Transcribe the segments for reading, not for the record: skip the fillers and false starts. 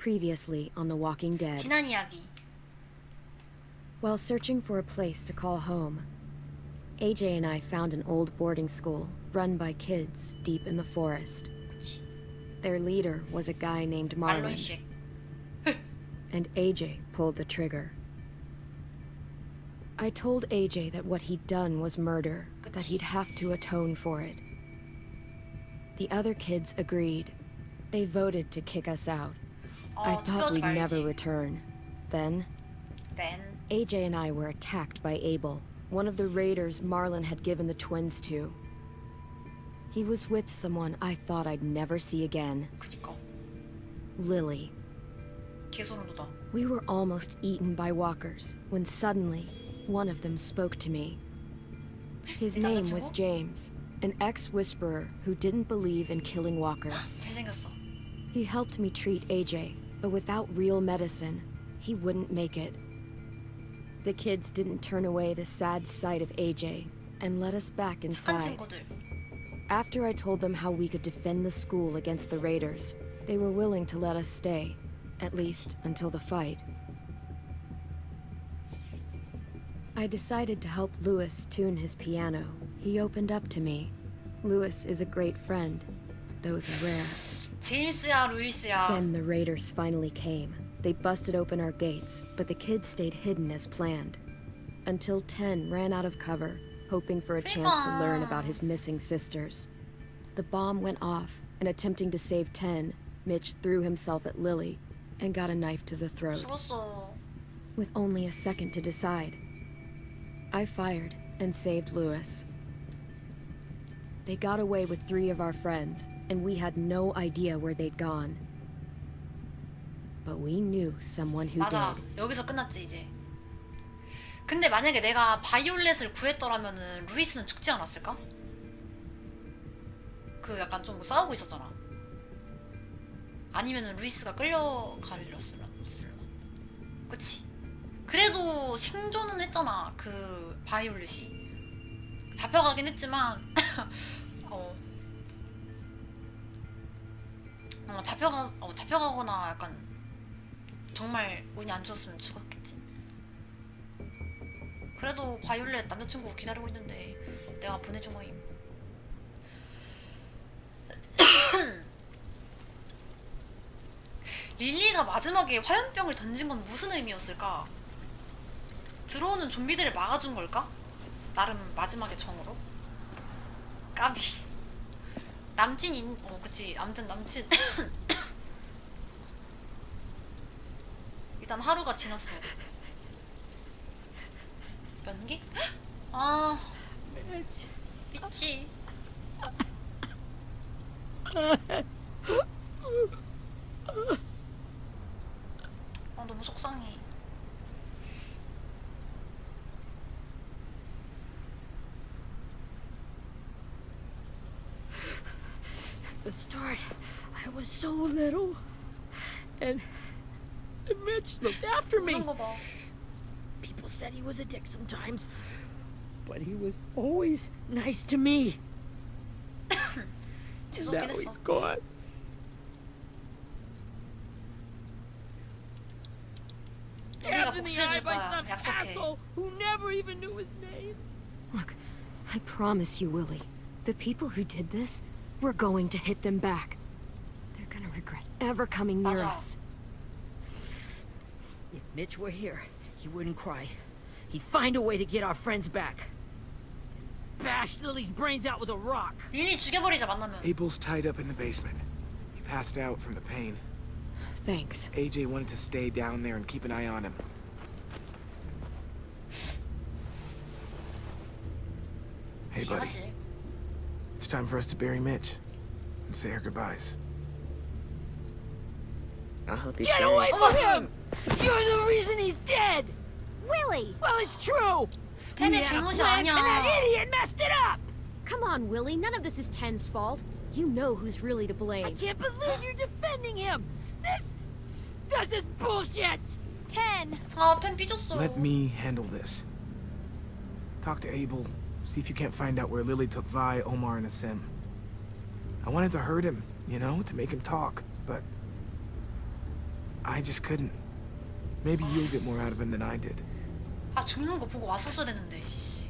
Previously on The Walking Dead. 지난 이야기. While searching for a place to call home, AJ and I found an old boarding school run by kids deep in the forest. 그치. Their leader was a guy named Marlon, 말론식. and AJ pulled the trigger. I told AJ that what he'd done was murder, that he'd have to atone for it. The other kids agreed. They voted to kick us out. I thought we'd never return. Then, AJ and I were attacked by Abel, one of the raiders Marlon had given the twins to. He was with someone I thought I'd never see again. 그니까. Lily. 개소름돋아. We were almost eaten by walkers when suddenly one of them spoke to me. His name was James, an ex-whisperer who didn't believe in killing walkers. 잘생겼어. He helped me treat AJ, but without real medicine, he wouldn't make it. The kids didn't turn away the sad sight of AJ and let us back 착한 inside. 친구들. After I told them how we could defend the school against the raiders, they were willing to let us stay, at least until the fight. I decided to help Louis tune his piano. He opened up to me. Louis is a great friend. Those are rare. 제임스야, 루이스야. Then the raiders finally came. They busted open our gates, but the kids stayed hidden as planned. Until 10 ran out of cover, hoping for a chance to learn about his missing sisters. The bomb went off, and attempting to save 10, Mitch threw himself at Lily and got a knife to the throat. 죽었어. With only a second to decide, I fired and saved Louis. They got away with 3 of our friends, and we had no idea where they'd gone. But we knew someone who 맞아. did. 여기서 끝났지 이제. 근데 만약에 내가 바이올렛을 구했더라면은 루이스는 죽지 않았을까? 그 약간 좀 싸우고 있었잖아. 아니면은 루이스가 끌려갈렸을라. 그치? 그래도 생존은 했잖아. 그 바이올렛이. 잡혀가긴 했지만 잡혀가거나 약간 정말 운이 안 좋았으면 죽었겠지. 그래도 바이올렛 남자친구 기다리고 있는데 내가 보내준 거임. 릴리가 마지막에 화염병을 던진 건 무슨 의미였을까? 들어오는 좀비들을 막아준 걸까? 나름 마지막에 정으로? 까비. 남친인 그치. 아무튼 남친. 일단 하루가 지났어. 연기? 아, 미치. 아, 너무 속상해. At the start, I was so little, and Mitch looked after me. 우는 거 봐. People said he was a dick sometimes, but he was always nice to me. 재수없긴 Now 했어. he's gone. 우리가 Stabbed in the eye 복수해줄 by 거야. some 약속해. asshole who never even knew his name. Look, I promise you, Willie, the people who did this, we're going to hit them back. They're gonna regret ever coming near 맞아. us. If Mitch were here, he wouldn't cry. He'd find a way to get our friends back. Bash Lily's brains out with a rock. 릴리 죽여버리자 만나면. Abel's tied up in the basement. He passed out from the pain. Thanks. AJ wanted to stay down there and keep an eye on him. Hey, buddy. 지하실. It's time for us to bury Mitch and say our goodbyes. I'll help you. Get carry away it. from him! You're the reason he's dead! Willie! Well, it's true! 텐의 We had a 잘못이 plan, and that 아니야. idiot messed it up! Come on, Willie. None of this is Ten's fault. You know who's really to I blame. can't believe you're defending him! This is bullshit! 10! 아, 텐 삐졌어. Let me handle this. Talk to Abel. See if you can't find out where Lily took Vi, Omar, and Asim. I wanted to hurt him, you know, to make him talk, but I just couldn't. Maybe you'll get more out of him than I did. 아 죽는 거 보고 왔었어야 됐는데. 씨.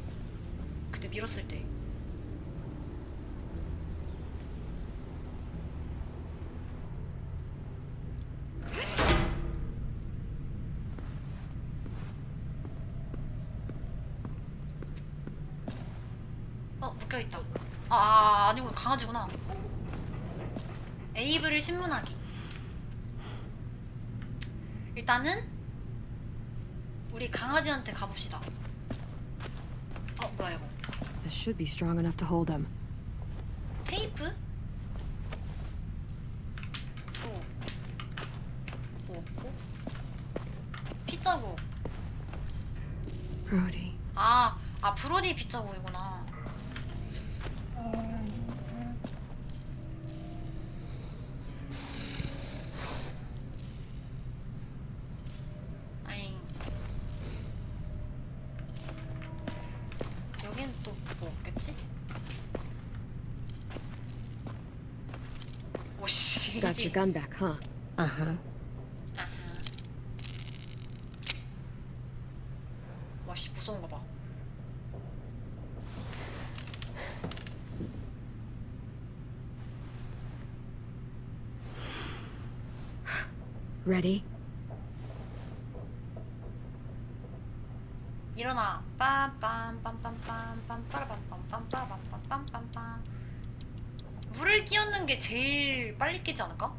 그때 밀었을 때. 묶여있다. 아니고 강아지구나. 에이브를 신문하기. 일단은 우리 강아지한테 가봅시다. 뭐야 이거? This should be strong enough to hold him. 테이프? 뭐 없고? 핏자국. Brody. 브로디 핏자국이구나. 여긴 또 뭐 없겠지? 오씨. Got your gun back, huh? Uh-huh. 와씨 무서운 거 봐. Ready? 일어나. 빰빰빰빰빰빰빰빰빰빰빰빰빰빰빰. 물을 끼얹는 게 제일 빨리 끼지 않을까?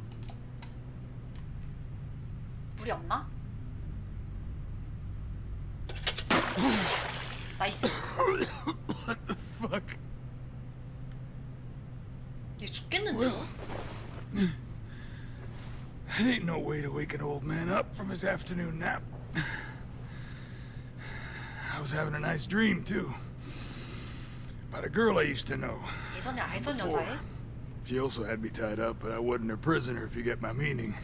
물이 없나? 나이스. What the fuck? 얘 죽겠는데요? It ain't no way to wake an old man up from his afternoon nap. I was having a nice dream, too. About a girl I used to know. 예전에 알던 Before. 여자애? She also had me tied up, but I wasn't her prisoner, if you get my meaning.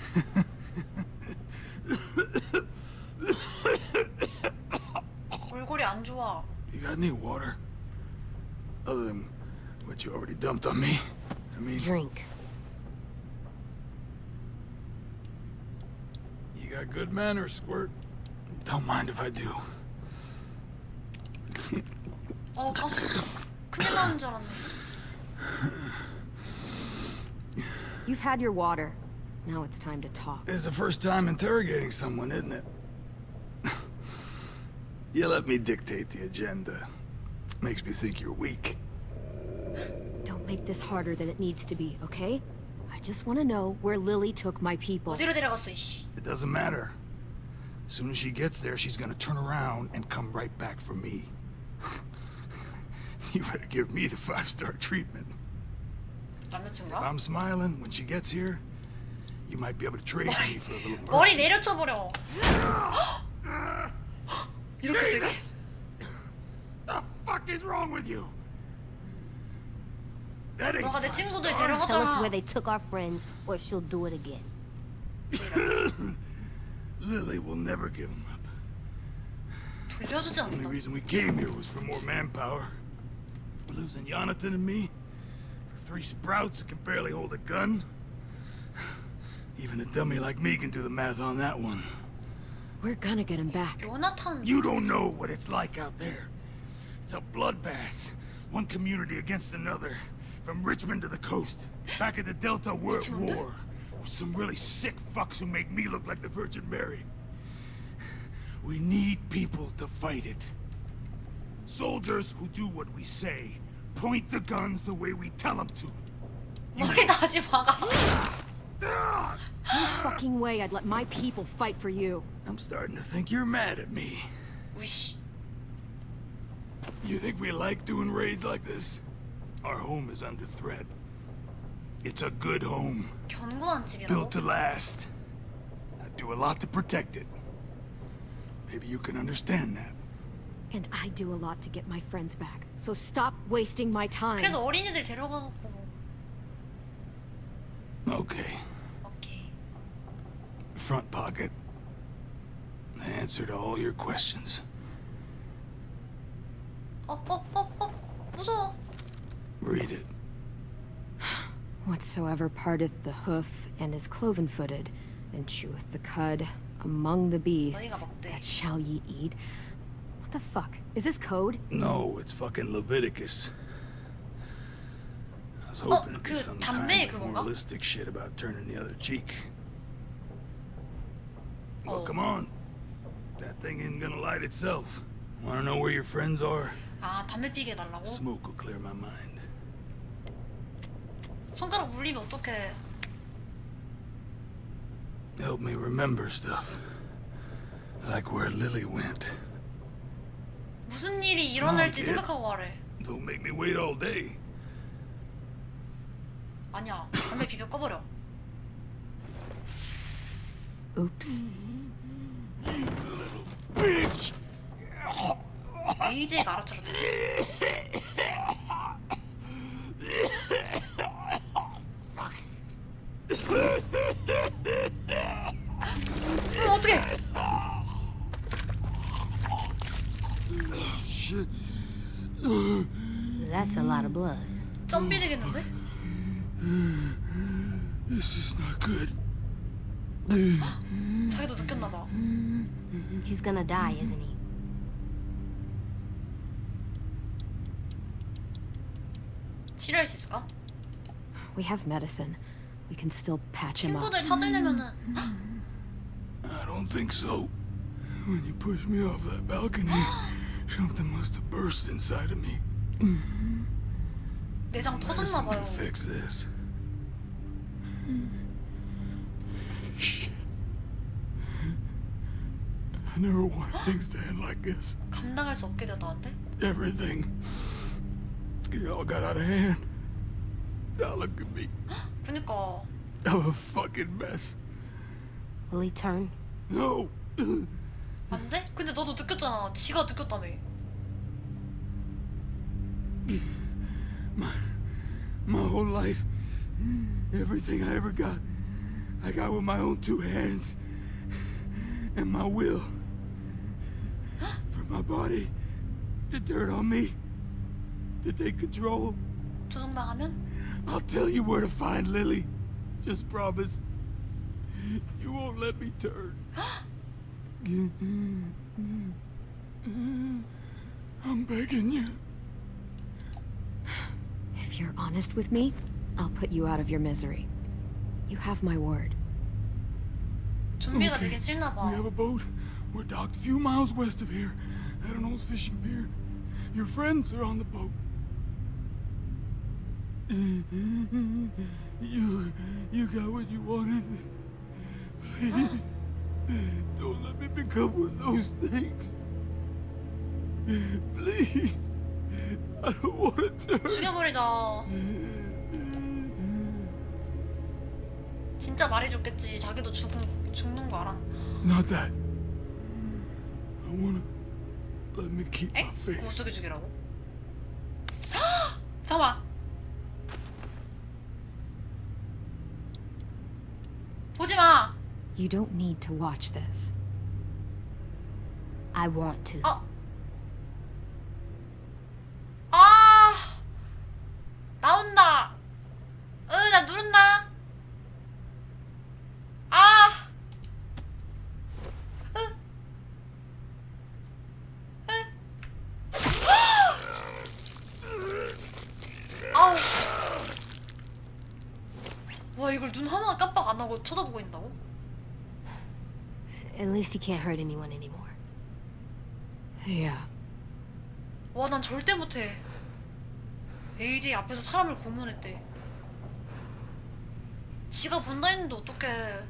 얼굴이 안 좋아. You got any water? Other than what you already dumped on me? I mean... Drink. You got good manners, Squirt. Don't mind if I do. 깜짝이야. 큰일 나는 줄 알았네. You've had your water. Now it's time to talk. It's the first time interrogating someone, isn't it? You let me dictate the agenda. Makes me think you're weak. Don't make this harder than it needs to be, okay? I just want to know where Lily took my people. 어디로 데려갔어 이씨. It doesn't matter. As soon as she gets there, she's gonna turn around and come right back for me. You better give me the 5-star treatment. If 남자친구야? I'm smiling when she gets here, you might be able to trade me for a little 머리 mercy. 내려쳐버려. 이렇게 세게? The fuck is wrong with you? That ain't 너가 내 5 친구들 stars. Tell us where 데려가잖아. they took our friends, or she'll do it again. Lily will never give him up. 돌려주지 The only 않는다. reason we came here was for more manpower. Losing Jonathan and me for 3 sprouts that can barely hold a gun. Even a dummy like me can do the math on that one. We're gonna get him back. 요나탄. You don't know what it's like out there. It's a bloodbath. One community against another. From Richmond to the coast. Back at the Delta, we're at 미친놈들? war. With some really sick fucks who make me look like the Virgin Mary. We need people to fight it. Soldiers who do what we say. Point the guns the way we tell them to. 머리 나지 마가. Ah! No fucking way I'd let my people fight for you. I'm starting to think you're mad at me. 우씨. You think we like doing raids like this? Our home is under threat. It's a good home, 견고한 집이라고? built to last. I do a lot to protect it. Maybe you can understand that. And I do a lot to get my friends back. So stop wasting my time. 그래도 어린이들 데려가고. Okay. 오케이. Front pocket. The answer to all your questions. 무서워. Read it. Whatsoever parteth the hoof and is cloven-footed and cheweth the cud among the beasts 너희가 먹되. that shall ye eat. What the fuck? Is this code? No, it's fucking Leviticus. I was hoping it'd be 그 some 담배 tiny 그건가? moralistic shit about turning the other cheek. Well, Oh. come on. That thing isn't gonna light itself. Wanna know where your friends are? 아, 담배 피게 해달라고? Smoke will clear my mind. 손가락 물리면 어떡해. Help me remember stuff. Like where Lily went. 무슨 일이 일어날지 kid. 생각하고 하래. Don't make me wait all day. 아니야, 담배 비벼 꺼버려. Oops. Bitch! AJ가 알아차렸네. 어떡해! That's a lot of blood. 점비 되겠는데? This is not good. 자기도 느꼈나봐. He's gonna die, isn't he? 치료할 수 있을까? We have medicine. We can still patch him up. 친구들 찾으려면은 I don't think so. When you pushed me off that balcony, something must have burst inside of me. 내장 Medicine 터졌나봐요. can fix this. Shit. I never wanted things to end like this. 감당할 수 없게 되었다는데? Everything. It all got out of hand. Now look at me. 그니까 I'm a fucking mess. Will he turn? No. 안 돼? 근데 너도 느꼈잖아. 지가 느꼈다며. My whole life, everything I ever got, I got with my own two hands and my will. For my body to turn on me, to take control. 조종당하면? I'll tell you where to find Lily. Just promise. You won't let me turn. I'm begging you. If you're honest with me, I'll put you out of your misery. You have my word. 좀비가 되게 싫나봐. We have a boat. We're docked a few miles west of here at an old fishing pier. Your friends are on the boat. You got what you wanted. Please, don't let me become one of those things. Please, I don't want to turn. 죽여버리자. 진짜 말해줬겠지. 자기도 죽는 거 알아. Not that. I wanna let me keep 에? my 그럼 face. 어떻게 죽이라고? 잠깐만. 보지 마. You don't need to watch this. I want to. 어. 아. 나온다. 나 누른다. 아. 아우. 와, 이걸 눈 하나 깜빡 안 하고 쳐다보고 있다고? At least he can't hurt anyone anymore. Yeah. 와, 난 절대 못해. AJ 앞에서 사람을 고문했대. 지가 본다 했는데 어떡해.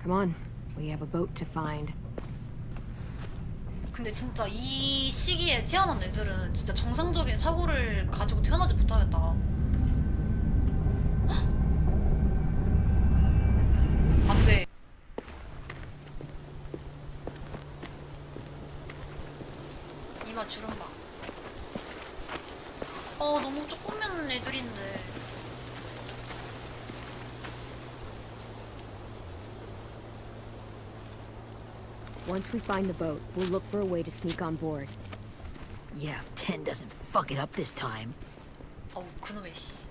Come on. We have a boat to find. 근데 진짜 이 시기에 태어난 애들은 진짜 정상적인 사고를 가지고 태어나지 못하겠다. 헉! 안 돼. 이마 주름 봐. 너무 조그만 애들인데. Once we find the boat, we'll look for a way to sneak on board. Yeah, if 10 doesn't fuck it up this time. 어우, 그놈의 씨.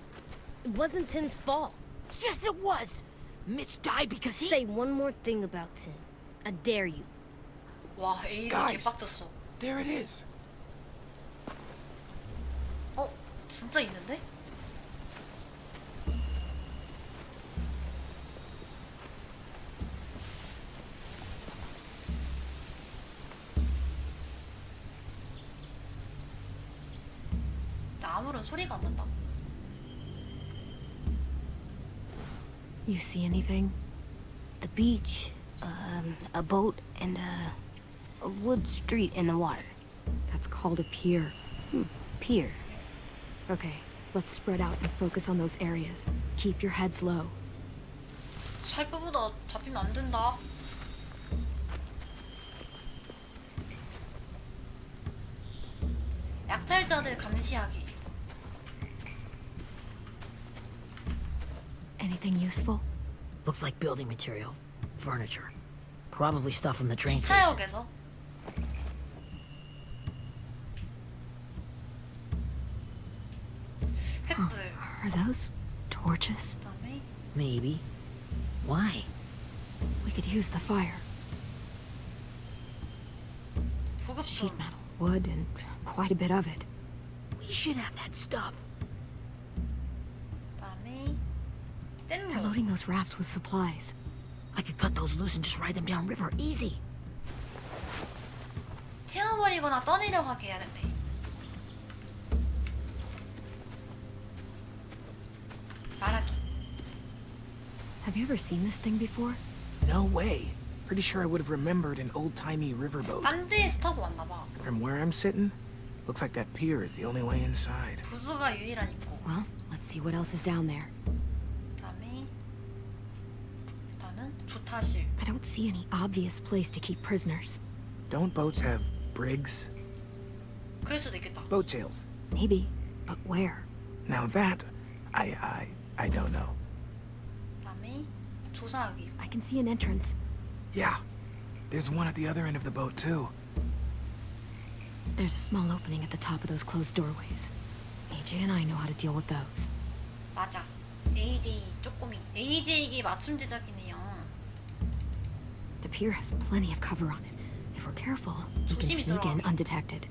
It wasn't Tin's fault. Yes, it was! Mitch died because he... Say one more thing about Tin. I dare you. 와, 에이즈 Guys. 개빡쳤어. There it is. 어? 진짜 있는데? 나 아무런 소리가 안 난다. You see anything? The beach, a boat, and a wood street in the water. That's called a pier. Pier. Okay, let's spread out and focus on those areas. Keep your heads low. 살펴보다 잡히면 안 된다. 약탈자들 감시하기. Anything useful? Looks like building material. Furniture. Probably stuff from the train station. 기차역에서 횃불. Are those torches? 그다음에 Maybe. Why? We could use the fire. 보급품. Sheet metal, wood, and quite a bit of it. We should have that stuff. 그다음에 They're 뗏목. loading those rafts with supplies. I could cut those loose and just ride them downriver. Easy. 태워버리거나 떠내려가게 해야 된대. 말하기. Have you ever seen this thing before? No way. Pretty sure I would have remembered an old-timey riverboat. 딴 데에서 타고 왔나봐. From where I'm sitting, looks like that pier is the only way inside. 부수가 유일한 입구. Well, let's see what else is down there. 그다음에 일단은 조타실. I don't see any obvious place to keep prisoners. Don't boats have brigs? 그럴 수도 있겠다. Boat jails. Maybe, but where? Now that, I don't know. 그다음에 조사하기. I can see an entrance. Yeah, there's one at the other end of the boat too. There's a small opening at the top of those closed doorways. AJ and I know how to deal with those. 맞아. AJ 쪼꼬미. AJ에게 맞춤 제작이네요. The pier has plenty of cover on it. If we're careful, we can 조심히 sneak in 들어가게. undetected.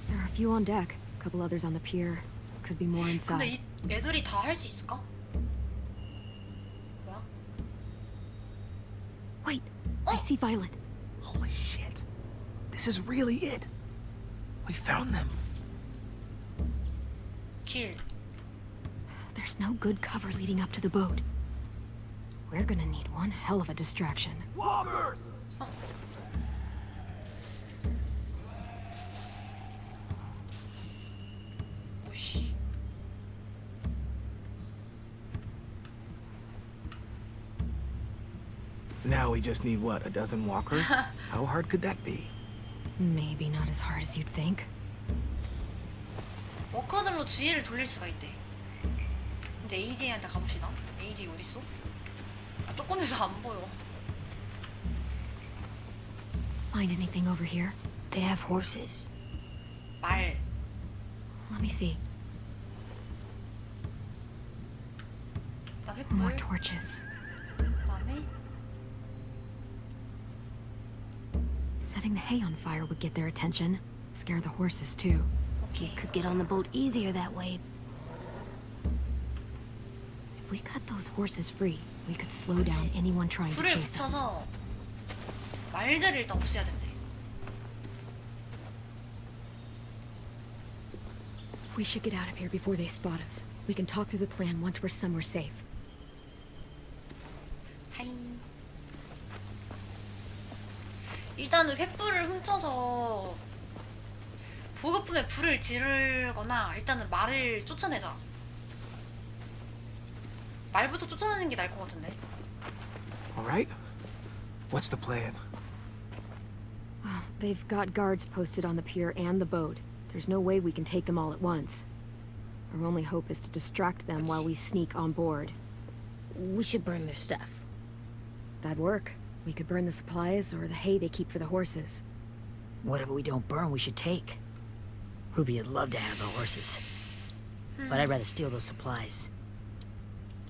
There are a few on deck, a couple others on the pier. Could be more 근데 inside. 이 애들이 다 할 수 있을까? 뭐야? Wait, I see Violet. Holy shit. This is really it. We found them. 길. There's no good cover leading up to the boat. We're gonna need one hell of a distraction. Walkers! 오씨. Now we just need, what, a dozen walkers? How hard could that be? Maybe not as hard as you'd think. 워커들로 주의를 돌릴 수가 있대. 이제 AJ한테 가봅시다. AJ 어딨어? 아, 조금해서 안 보여. Find anything over here? They have horses. 말. Let me see. 그다음 More 횃불. torches. 그다음에 Setting the hay on fire would get their attention. Scare the horses too. You could get on the boat easier that way. If we cut those horses free, we could slow down anyone trying to 불을 chase us. 붙여서 말들을 일단 없애야 된대. We should get out of here before they spot us. We can talk through the plan once we're somewhere safe. 하이. 일단은 횃불을 훔쳐서 보급품에 불을 지르거나 일단은 말을 쫓아내자. 말부터 쫓아내는 게 나을 것 같은데. All right. What's the plan? Well, they've got guards posted on the pier and the boat. There's no way we can take them all at once. Our only hope is to distract them while we sneak on board. We should burn their stuff. That'd work. We could burn the supplies or the hay they keep for the horses. Whatever we don't burn, we should take. Ruby would love to have the horses. But I'd rather steal those supplies.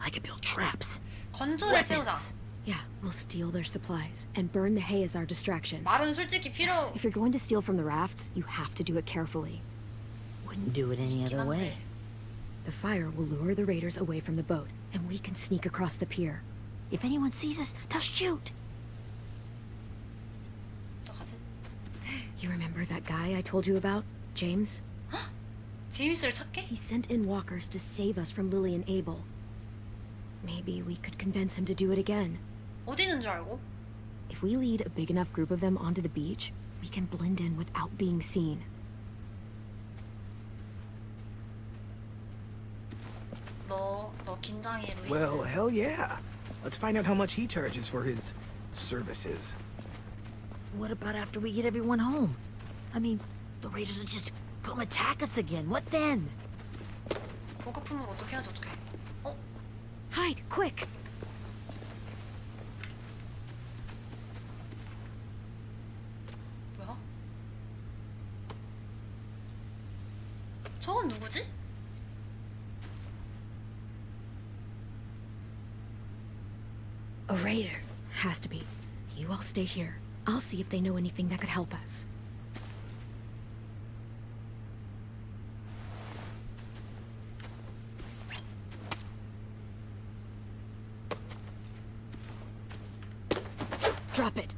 I could build traps. 건조를 태우자. Weapons. Yeah, we'll steal their supplies and burn the hay as our distraction. 말은 솔직히 필요 If you're going to steal from the rafts, you have to do it carefully. Wouldn't do it any other way. The fire will lure the raiders away from the boat, and we can sneak across the pier. If anyone sees us, they'll shoot. 어떡하지? You remember that guy I told you about? James? 제임스를 찾게? He sent in walkers to save us from Lily and Abel. Maybe we could convince him to do it again. 어디 있는 줄 알고? If we lead a big enough group of them onto the beach, we can blend in without being seen. 너 긴장해, 루이스. Well, hell yeah. Let's find out how much he charges for his services. What about after we get everyone home? I mean, the raiders will just come attack us again. What then? 보급품을 어떻게 하지, 어떡해. 어? Hide, quick! 뭐야? 저건 누구지? A raider. Has to be. You all stay here. I'll see if they know anything that could help us. Drop it.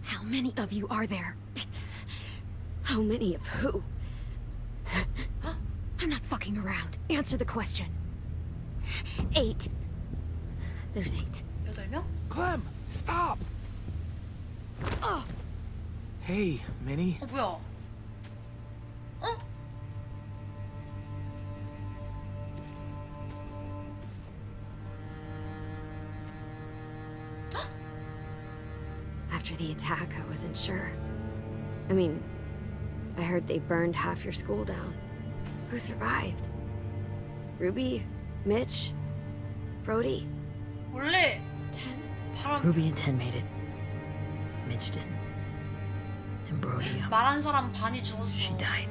How many of you are there? How many of who? I'm not fucking around. Answer the question. 8. There's 8. 8명? Clem, stop! Oh! Hey, Minnie. 뭐야? 어? After the attack, I wasn't sure. I mean, I heard they burned half your school down. Who survived? Ruby? Mitch? Brody? 원래 10? 바람 Ruby and Ten made it. Mitch didn't. And Brody, 말한 사람 반이 죽었어. she died.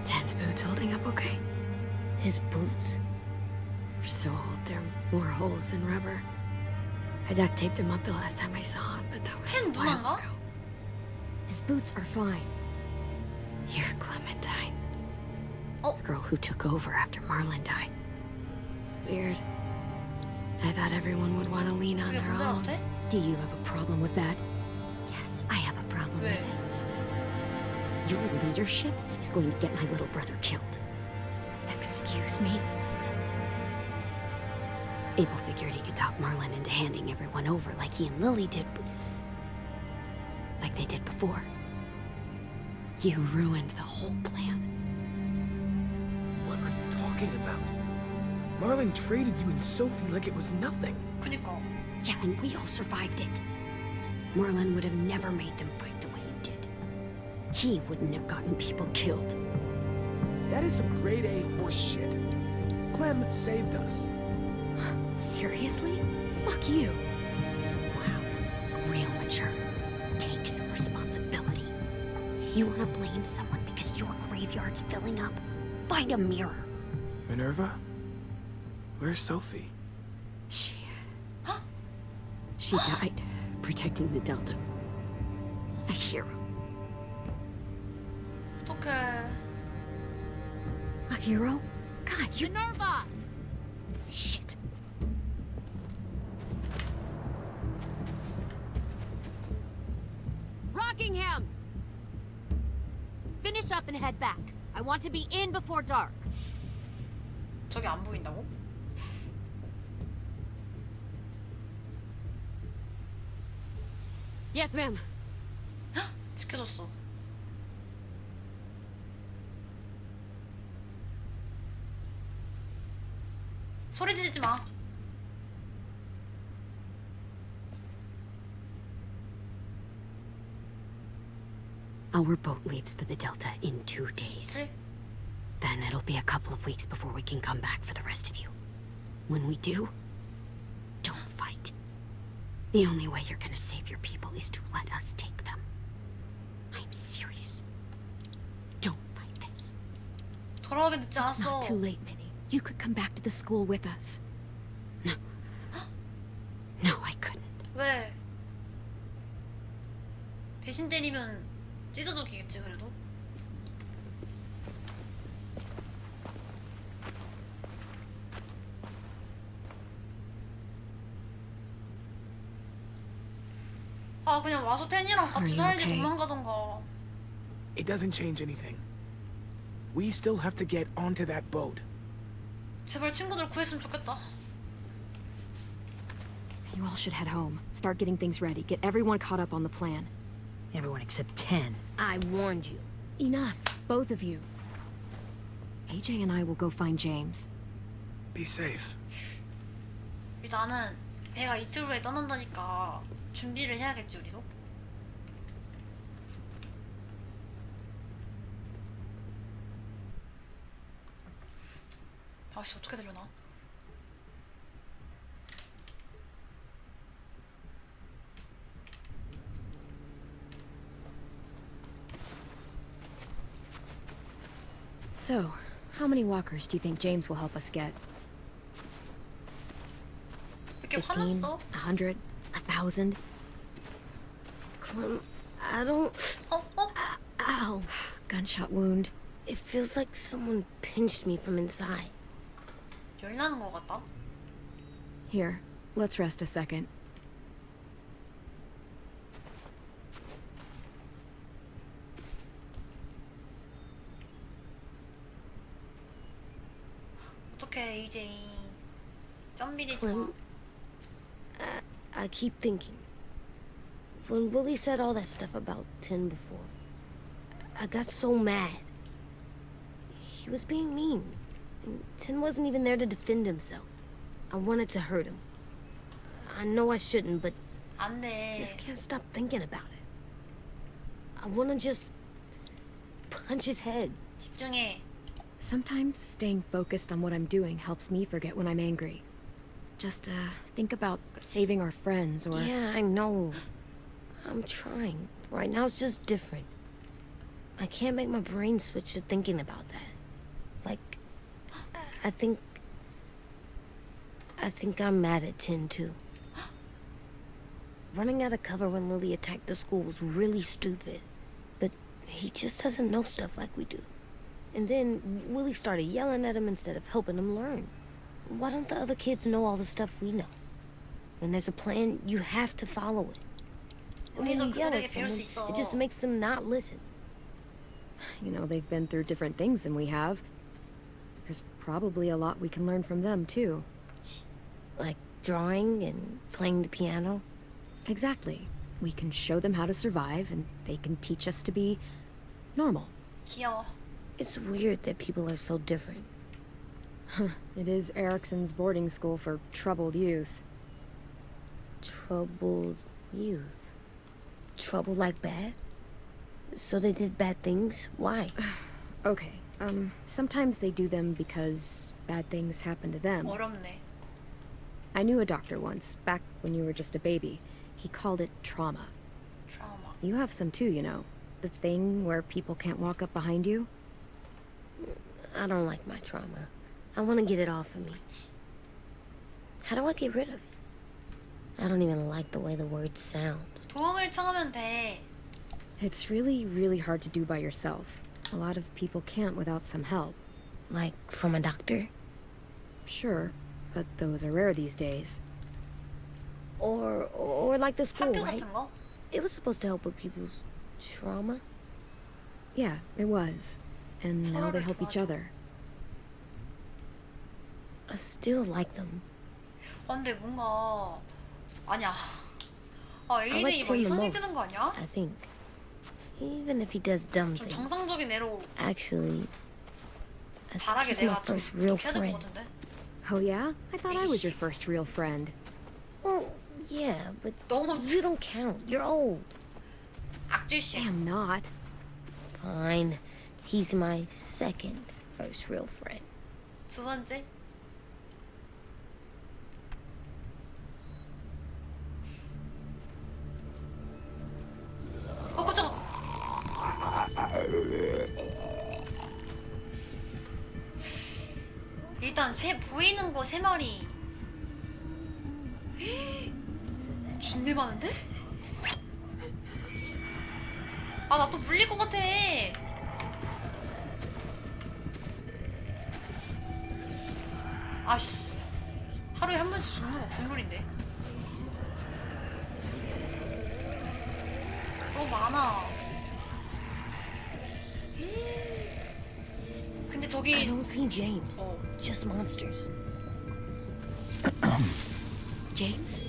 10's boots holding up okay? His boots? They're so old, they're more holes than rubber. I duct taped him up the last time I saw him, but that was a 10 while 누나인가? ago. His boots are fine. You're Clementine. Oh. The girl who took over after Marlon died. It's weird. I thought everyone would want to lean on 그게 their 분장 own. 못해? Do you have a problem with that? Yes, I have a problem 왜? with it. Your leadership is going to get my little brother killed. Excuse me? Abel figured he could talk Marlon into handing everyone over like he and Lily did, but... like they did before. You ruined the whole plan. What are you talking about? Marlon traded you and Sophie like it was nothing. 그니까. Yeah, and we all survived it. Marlon would have never made them fight the way you did. He wouldn't have gotten people killed. That is some grade A horse shit. Clem saved us. Seriously? Fuck you. Wow. Real mature. Take some responsibility. You want to blame someone because your graveyard's filling up? Find a mirror. Minerva? Where's Sophie? She died protecting the Delta. A hero. 어떡해. A hero? God, you... Minerva! Shit. Rockingham! Finish up and head back. I want to be in before dark. 저기 안 보인다고? Yes, ma'am. 지켜줬어. 소리 지르지 마. Our boat leaves for the Delta in 2 days. 그치? Then it'll be a couple of weeks before we can come back for the rest of you. When we do, don't fight. The only way you're gonna save your people is to let us take them. I'm serious. Don't 돌아오게 늦지 It's 않았어. not too late, Minnie. You could come back to the school with us. No. No, I couldn't. 왜? 배신 때리면 찢어 죽이겠지 그래도. 아 그냥 와서 텐이랑 같이 Are you 살지 okay? 도망가던가. It doesn't change anything. We still have to get onto that boat. 제발 친구들 구했으면 좋겠다. You all should head home. Start getting things ready. Get everyone caught up on the plan. Everyone except 10. I warned you. Enough, both of you. AJ and I will go find James. Be safe. 나는 배가 이틀 후에 떠난다니까 준비를 해야겠지 우리도. 아씨 어떻게 되려나? So, how many walkers do you think James will help us get? 이렇게 15? 화났어? 100? 1,000? Clem, I don't... 어? 어? Ow. Gunshot wound. It feels like someone pinched me from inside. 열나는 것 같다. Here, let's rest a second. 어떡해 AJ. 짬비리 좋아. Clem, I keep thinking. When Willie said all that stuff about 10 before, I got so mad. He was being mean. And 10 wasn't even there to defend himself. I wanted to hurt him. I know I shouldn't, but 안 돼. just can't stop thinking about it. I want to just punch his head. 집중해. Sometimes staying focused on what I'm doing helps me forget when I'm angry. Just, think about saving our friends or... Yeah, I know. I'm trying. Right now it's just different. I can't make my brain switch to thinking about that. Like, I think I'm mad at 10 too. Running out of cover when Lily attacked the school was really stupid. But he just doesn't know stuff like we do. And then Willie started yelling at him instead of helping him learn. Why don't the other kids know all the stuff we know? When there's a plan, you have to follow it. And when 우리도 you yell 그들에게 at 배울 someone, 수 있어. it just makes them not listen. You know, they've been through different things than we have. There's probably a lot we can learn from them, too. Like drawing and playing the piano. Exactly. We can show them how to survive, and they can teach us to be normal. 귀여워. It's weird that people are so different. It is Erickson's boarding school for troubled youth. Troubled youth. Trouble like bad? So they did bad things? Why? Okay, sometimes they do them because bad things happen to them. 어렵네. I knew a doctor once, back when you were just a baby. He called it trauma. 트라우마. You have some too, you know. The thing where people can't walk up behind you. I don't like my trauma. I want to get it off of me. How do I get rid of it? I don't even like the way the word sounds. 도움을 청하면 돼. It's really, really hard to do by yourself. A lot of people can't without some help. Like from a doctor? Sure, but those are rare these days. Or like the school, 학교 right? 같은 거? It was supposed to help with people's trauma. Yeah, it was. And now they 서로를 help each 도와줘. other. I still like them. 아 근데 뭔가 아니야. 아 I AJ like 뭐 Tim the most, 이상해지는 거 아니야? I think. Even if he does dumb 좀 things. 정상적인 애로 Actually, I think 잘하게 he's my 내가 좀 first real 해야 될 것 friend. 같은데. Oh yeah? I thought I was your first real friend. Well, yeah, but 너무 you don't count. You're old. 악질씨. Damn not. Fine. He's my second first real friend. 두 번째? 깜짝아. 일단 보이는 거 3마리. 준대 많은데? 아, 나 또 물릴 것 같아. 아씨, 하루에 한 번씩 죽는 거 국룰인데. 너무 많아. 근데 I 저기 don't see James. 어. Just monsters. James?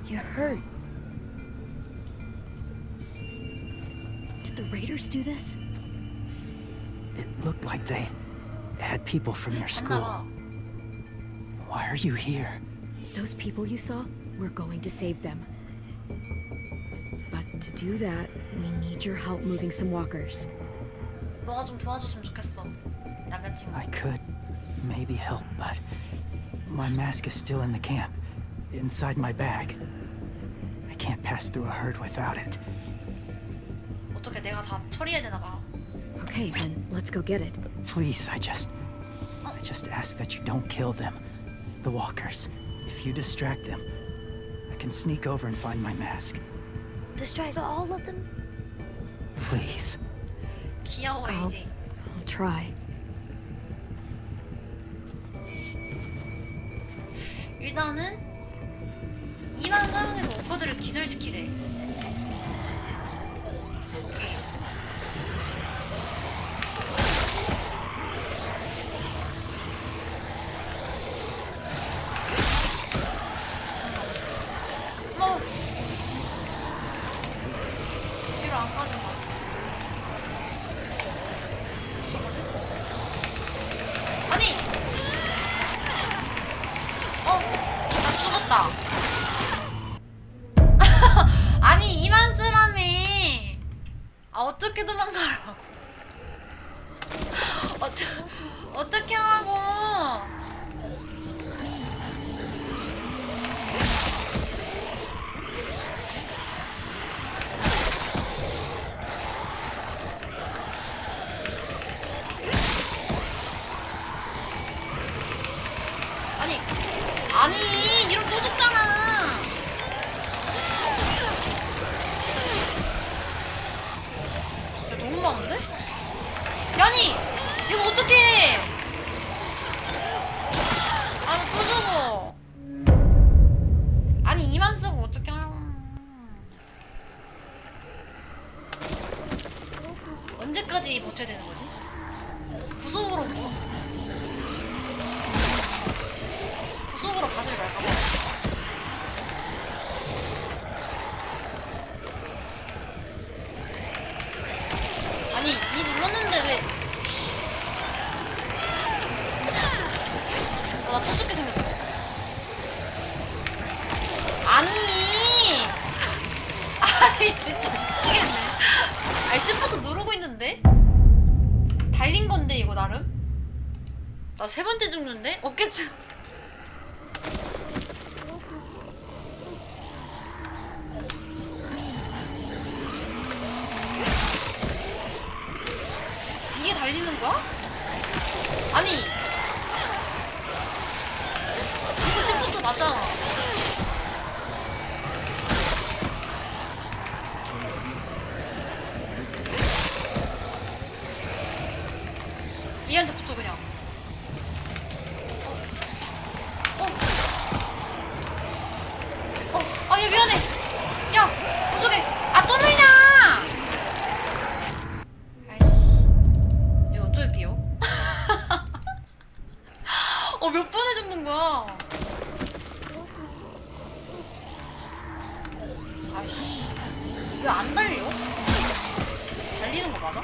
You're hurt. Did the raiders do this? It looked like they had people from your 봤나 school. 봐. Why are you here? Those people you saw, we're going to save them. But to do that, we need your help moving some walkers. 너가 좀 도와줬으면 좋겠어. 남자친구. I could maybe help, but my mask is still in the camp, inside my bag. I can't pass through a herd without it. 어떻게 내가 다 처리해야 되나 봐. Okay, then let's go get it. Please, I just ask that you don't kill them. The walkers. If you distract them, I can sneak over and find my mask. Distract all of them? Please. 귀여워 이제. I'll try. 일단은 2만 사용해서 워커들을 기절시키래. 오케이. 어. 뒤로 안 빠진다. 아니! 나 죽었다. 아니, 이만쓰라며. 아, 어떻게 도망가라고. 어떻게 하라고. 아니, 이러면 또 죽잖아. 야, 너무 많은데? 야니, 이거 어떡해? 아, 또 죽어. 아니, 2만 쓰고 어떡해 하라고. 언제까지 버텨야 되는 거지? 구속으로 구속으로 가지를 말까봐. 아니, 이 눌렀는데 왜? 나 또 죽게 생겼어. 아니, 아니 진짜 미치겠네. 아니 시프트 누르고 있는데 달린 건데 이거 나름. 나 3번째 죽는데 어깨쯤. 이게 달리는 거야? 아니 이거 시프트 맞잖아. 얘한테 붙어 그냥. 아, 얘 미안해. 야, 어떡해. 아, 또 밀냐! 아이씨. 이거 어떻게 끼워? 몇 번에 죽는 거야? 아이씨. 왜 안 달려? 달리는 거 맞아?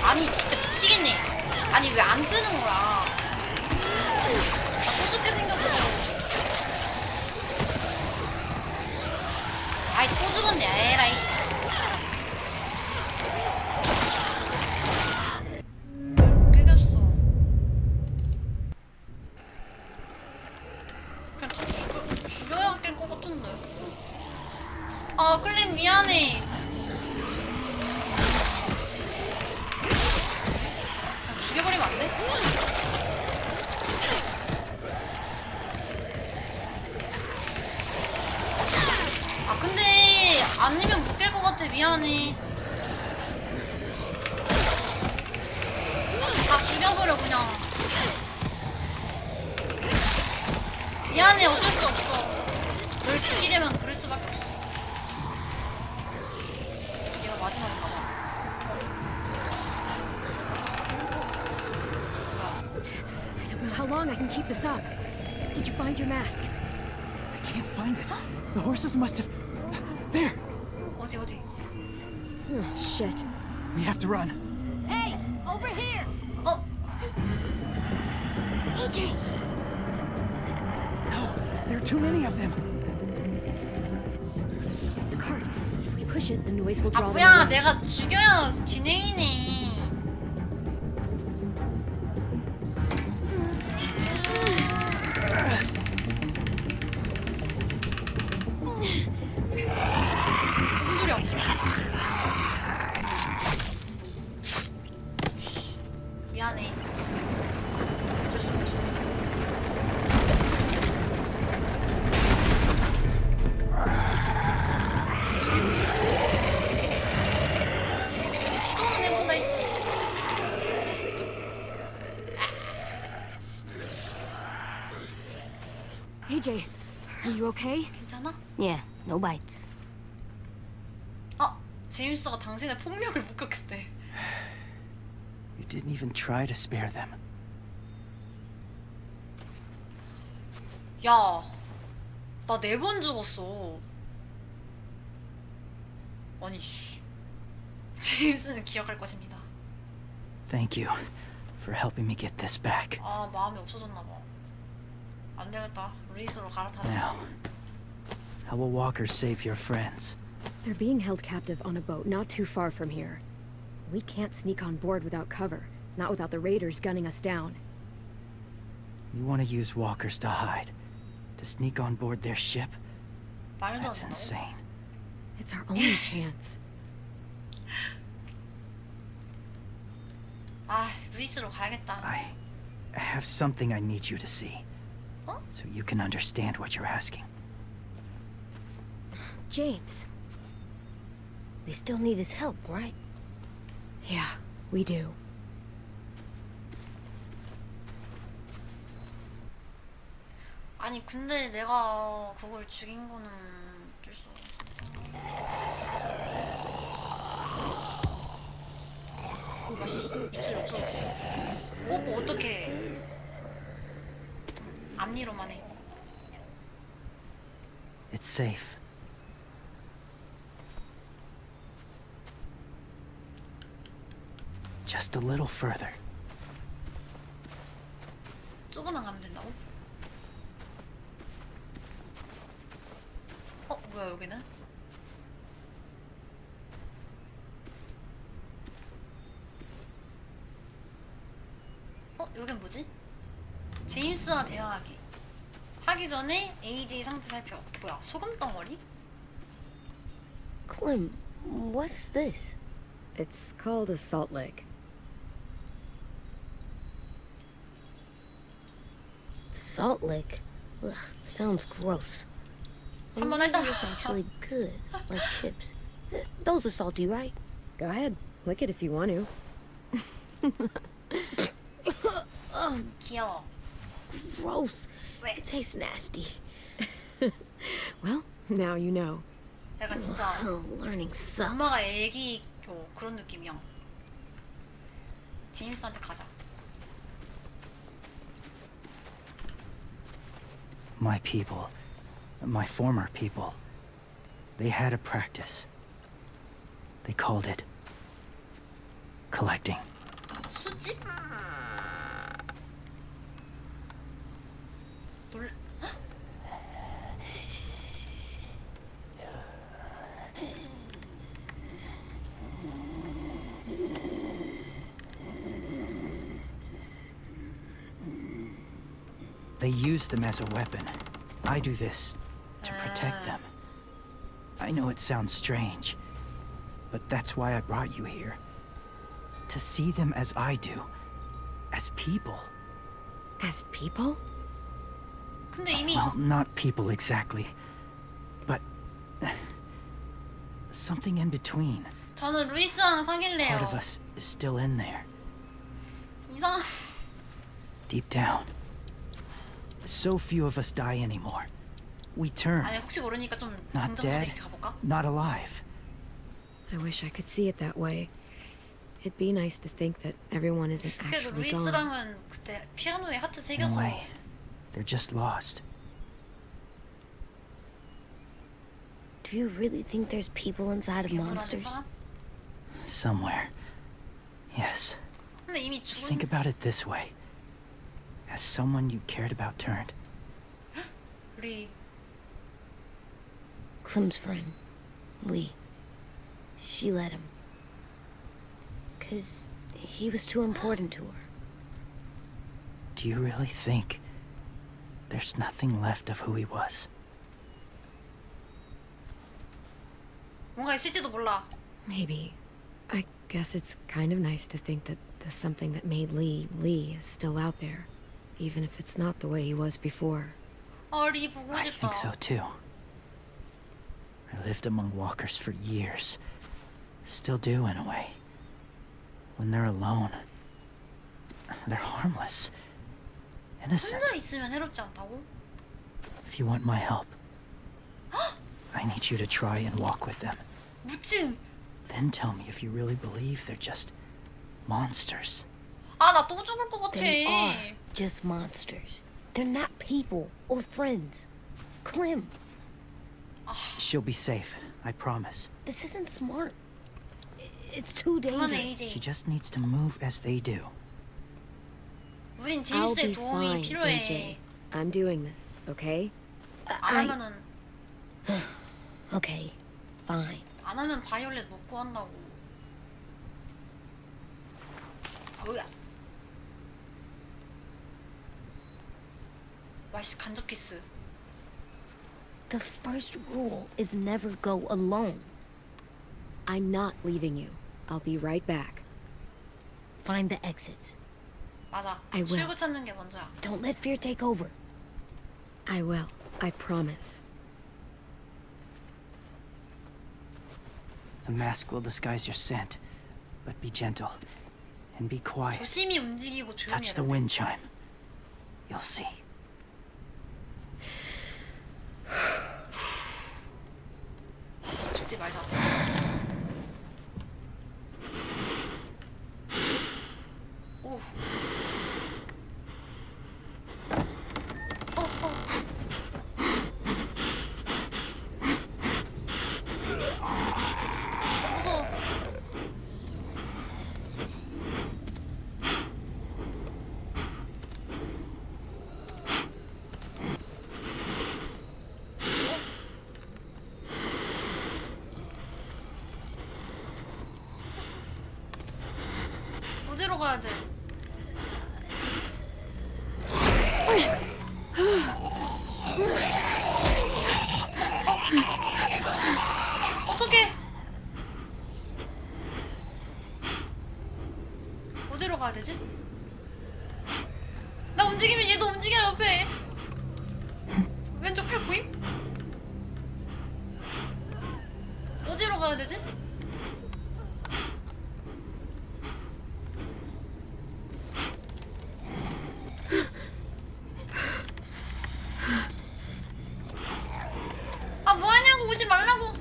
아니 진짜 미치겠네. 아니 왜 안 뜨는 거야? 나 또 죽게 생겼어. 아이 또 죽었네. 에라이 씨. 못 깨겼어. 그냥 다 죽여야 깰 것 같은데. 아 클림 미안해. 그냥 죽여버리면 안 돼? 아 근데 아니면 못 깰 것 같아. 미안해. 다 죽여버려 그냥. 미안해. 어쩔 수 없어. 널 죽이려면 그럴 수밖에 없어. 얘가 마지막인가 봐. I don't know how long I can keep this up. Did you find your mask? I can't find it. The horses must have... There! 어디 어디? Oh, shit. We have to run. Hey, over here! 어? AJ! No, there are too many of them. The cart. If we push it, the noise will 아 draw them 뭐야? away. 내가 죽여야 진행이네. 무슨 소리야? 미안해. 어쩔 수가 없었어. 이제 시도는 해본다 했지. AJ, are you okay? 괜찮아? Yeah, no bites. 아, 제임스가 당신의 폭력을 목격했대. You didn't even try to spare them. 야, 나 4번 죽었어. 아니, 씨. 제임스는 기억할 것입니다. Thank you for helping me get this back. 아, 마음이 없어졌나 봐. 안 되겠다. 루이스로 갈아타자. Now, how will walkers save your friends? They're being held captive on a boat not too far from here. We can't sneak on board without cover, not without the raiders gunning us down. You want to use walkers to hide? To sneak on board their ship? 말도 안 That's 된다고? insane. It's our only chance. 아, 루이스로 가야겠다. I have something I need you to see. Huh? So you can understand what you're asking. James. We still need his help, right? Yeah, we do. 아니, 근데 내가 그걸 죽인 거는 어쩔 수 없어. 오마 씨, 입술이 없어졌어. 뽀뽀 어떡해. 앞니로만 해. It's safe. Just a little further. 조금만 가면 된다고? 어? 뭐야 여기는? 어? 여긴 뭐지? 제임스와 대화하기. 하기 전에 AJ 상태 살펴. 뭐야? 소금 덩어리? Clem, what's this? It's called a salt lick. Salt lick? Ugh, sounds gross. 한번 Maybe 했다. it's actually good, like chips. Those are salty, right? Go ahead, lick it if you want to. 귀여워. Gross. It tastes nasty. Well, now you know. 내가 진짜 Learning sucks. 엄마가 애기 그런 느낌이야. 제임스한테 가자. My people, my former people, they had a practice. They called it collecting. 수집? 놀... They use them as a weapon. I do this to protect them. I know it sounds strange, but that's why I brought you here. To see them as I do. As people. As people? 근데 이미 Well, not people exactly. But... something in between. 저는 루이스랑 Part of 사귈래요. us is still in there. 이상. Deep down. So few of us die anymore. We turn. 아니 혹시 모르니까 좀 Not 긍정적으로 dead, 이렇게 가볼까? not alive. I wish I could see it that way. It'd be nice to think that everyone isn't 그래도 actually gone. 루이스랑은 그때 피아노에 하트 In a 새겨서 way, they're just lost. Do you really think there's people inside of 괴물하는 monsters? 사람? Somewhere. Yes. 근데 이미 Think 죽은 about it this way. Has someone you cared about turned? 우리 Clem's friend, Lee. She let him. 'Cause he was too important to her. Do you really think there's nothing left of who he was? 뭔가 있을지도 몰라. Maybe. I guess it's kind of nice to think that the something that made Lee Lee is still out there, even if it's not the way he was before. 리 보고 I 싶다. think so too. I lived among walkers for years. Still do in a way. When they're alone, they're harmless. Innocent. 혼자 있으면 해롭지 않다고? If you want my help, I need you to try and walk with them. 무친. Then tell me if you really believe they're just monsters. 나 또 죽을 것 같아. They are just monsters. They're not people or friends. Clem, She'll be safe, I promise. this isn't smart. It's too 그만해 dangerous. She 이제. just needs to move as they do. 우린 I'll 제임스의 be 도움이 fine, 필요해. AJ. I'm doing this, okay? 안 하면은 Okay, fine. 안 하면 바이올렛 못 구한다고. 어우야. 와씨 간접 키스. The first rule is never go alone. I'm not leaving you. I'll be right back. Find the exits. 맞아. I will. 출구 찾는 게 먼저야. Don't let fear take over. I will. I promise. The mask will disguise your scent, but be gentle and be quiet. 조심히 움직이고 조용히 Touch 해야 the 돼. wind chime. You'll see. 죽지 말자. 오. 무서워. 어디로 가야 돼? 어떡해? 어디로 가야 되지? 나 움직이면 얘도 움직여 옆에. 왼쪽 팔 보임? 어디로 가야 되지? 뭐하냐고 오지 말라고.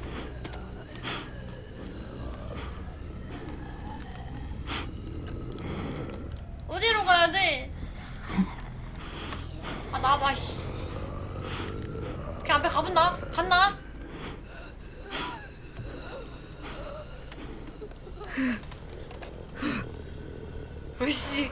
어디로 가야 돼? 나와봐 씨. 걔 앞에 가본다. 갔나? 으씨.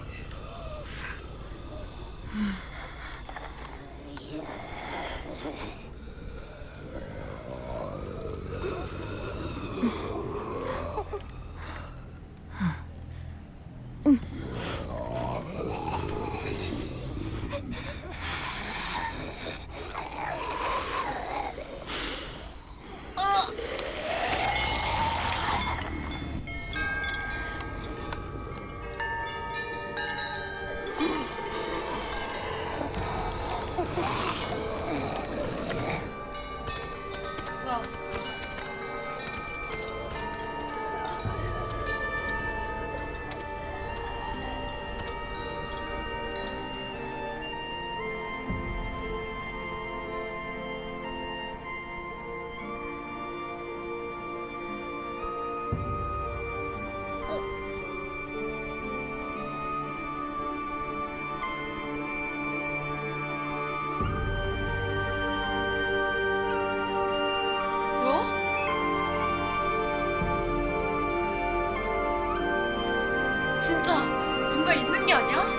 뭔가 있는 게 아니야?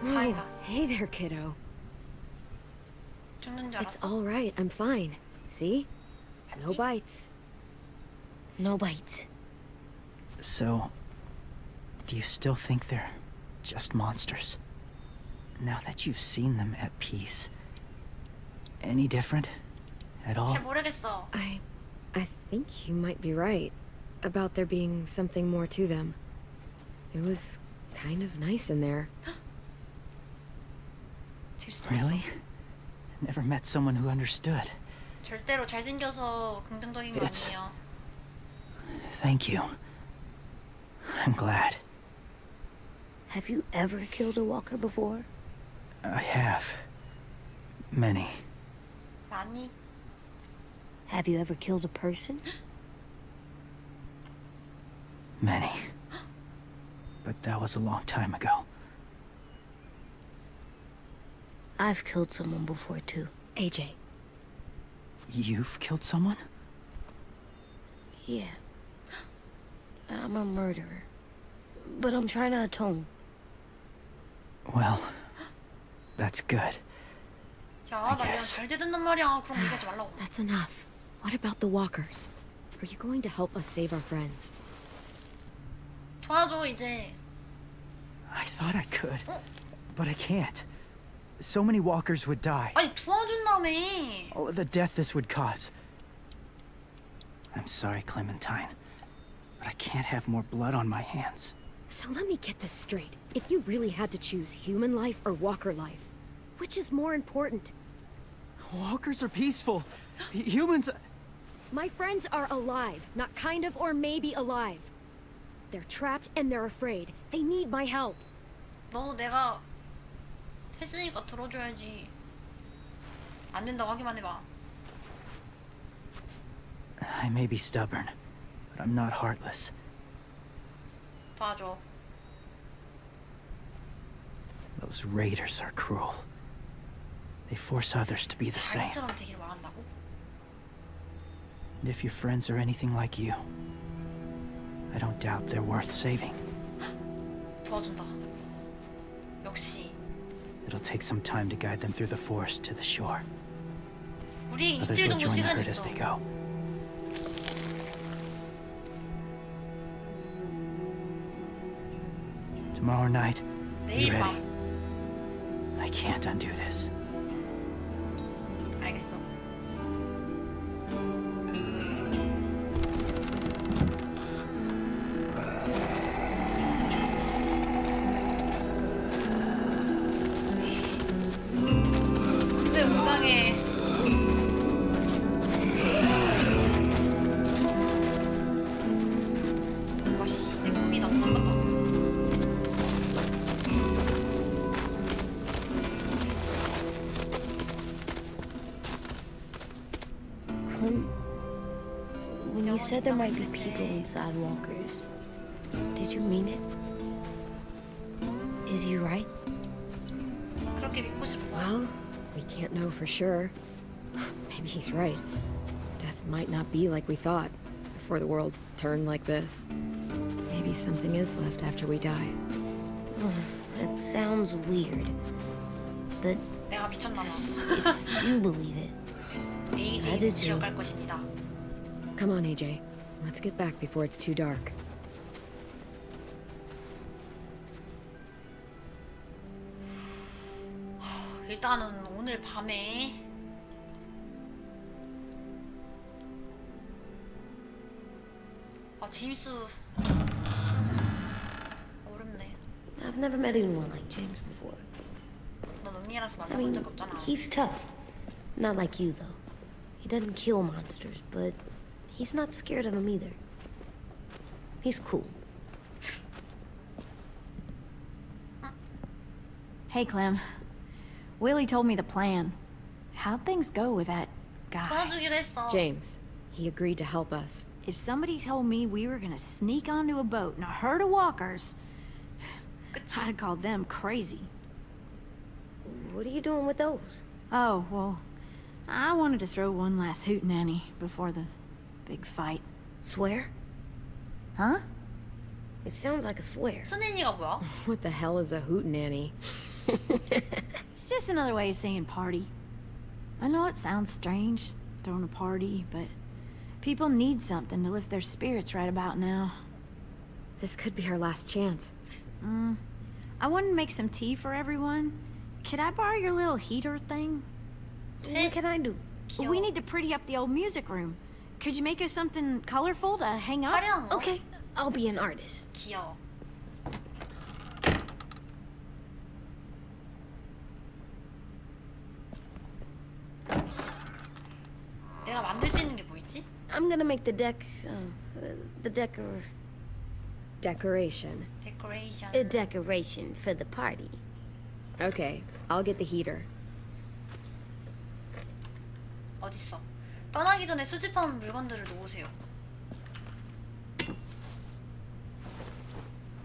Whoa, 다행이다. hey there, kiddo. 죽는 줄 It's 알았어. all right. I'm fine. See? No 봤지? bites. No bites. So, do you still think they're just monsters? Now that you've seen them at peace, any different at all? 잘 모르겠어. I think you might be right about there being something more to them. It was kind of nice in there. 재밌어. Really? Never met someone who understood. 절대로 잘생겨서 긍정적인 거 It's- 아니에요. Thank you. I'm glad. Have you ever killed a walker before? I have. Many. 많이? Have you ever killed a person? Many. But that was a long time ago. I've killed someone before too. AJ, You've killed someone? Yeah. I'm a murderer. But I'm trying to atone. Well, that's good. 야, 나 그냥 guess. 잘 되든단 말이야. 그럼 얘기하지 말라고. that's enough. What about the walkers? Are you going to help us save our friends? 도와줘 이제. I thought I could, but I can't. So many walkers would die. 아니 도와준다며. Oh, the death this would cause. I'm sorry, Clementine, but I can't have more blood on my hands. So let me get this straight. If you really had to choose human life or walker life, which is more important? Walkers are peaceful. Humans... My friends are alive, not kind of or maybe alive. They're trapped and they're afraid. They need my help. 너 내가 했으니까 들어줘야지. 안 된다고 하기만 해봐. I may be stubborn, but I'm not heartless. 도와줘. Those raiders are cruel. They force others to be the same. 자기처럼 되길 원한다고? And if your friends are anything like you, I don't doubt they're worth saving. 도와준다. 역시 It'll take some time to guide them through the forest to the shore. 우리 Others 이틀 will 정도 join the 시간 herd as 있어. they go. Tomorrow night, be 내일 ready. 밤. I can't undo this. 알겠어. 근데 운당해. 와씨, 내 꿈이다. 반갑다. Clem, when you said there might be people inside walkers, did you mean it? Is he right? 그렇게 믿고 싶어. Well, we can't know for sure. Maybe he's right. Death might not be like we thought before the world turned like this. Maybe something is left after we die. It sounds weird, but 내가 미쳤나 봐. you believe it. I do AJ too. 지옥 갈 것입니다. Come on, AJ. Let's get back before it's too dark. 일단은 오늘 밤에 제임스 어렵네. I've never met anyone like James before. 넌 언니라서 I 만나본 mean, 적 없잖아. he's tough. Not like you, though. He doesn't kill monsters, but he's not scared of them either. He's cool. Hey, Clem. Willie told me the plan. How'd things go with that guy? 도와주기로 했어. James, he agreed to help us. If somebody told me we were gonna sneak onto a boat in a herd of walkers, 그치? I'd call them crazy. What are you doing with those? Oh, well, I wanted to throw one last hootenanny before the big fight. Swear? Huh? It sounds like a swear. 스네니가 뭐야? What the hell is a hootenanny? It's just another way of saying party. I know it sounds strange, throwing a party, but people need something to lift their spirits right about now. This could be our last chance. I wanted to make some tea for everyone. Could I borrow your little heater thing? What can I do? We need to pretty up the old music room. Could you make us something colorful to hang up? 화려한 거? Okay, I'll be an artist. 귀여워. 내가 만들 수 있는 게 뭐 있지? I'm gonna make the Decoration. 데코레이션. a decoration for the party. Okay, I'll get the heater. 어딨어? 떠나기 전에 수집한 물건들을 놓으세요.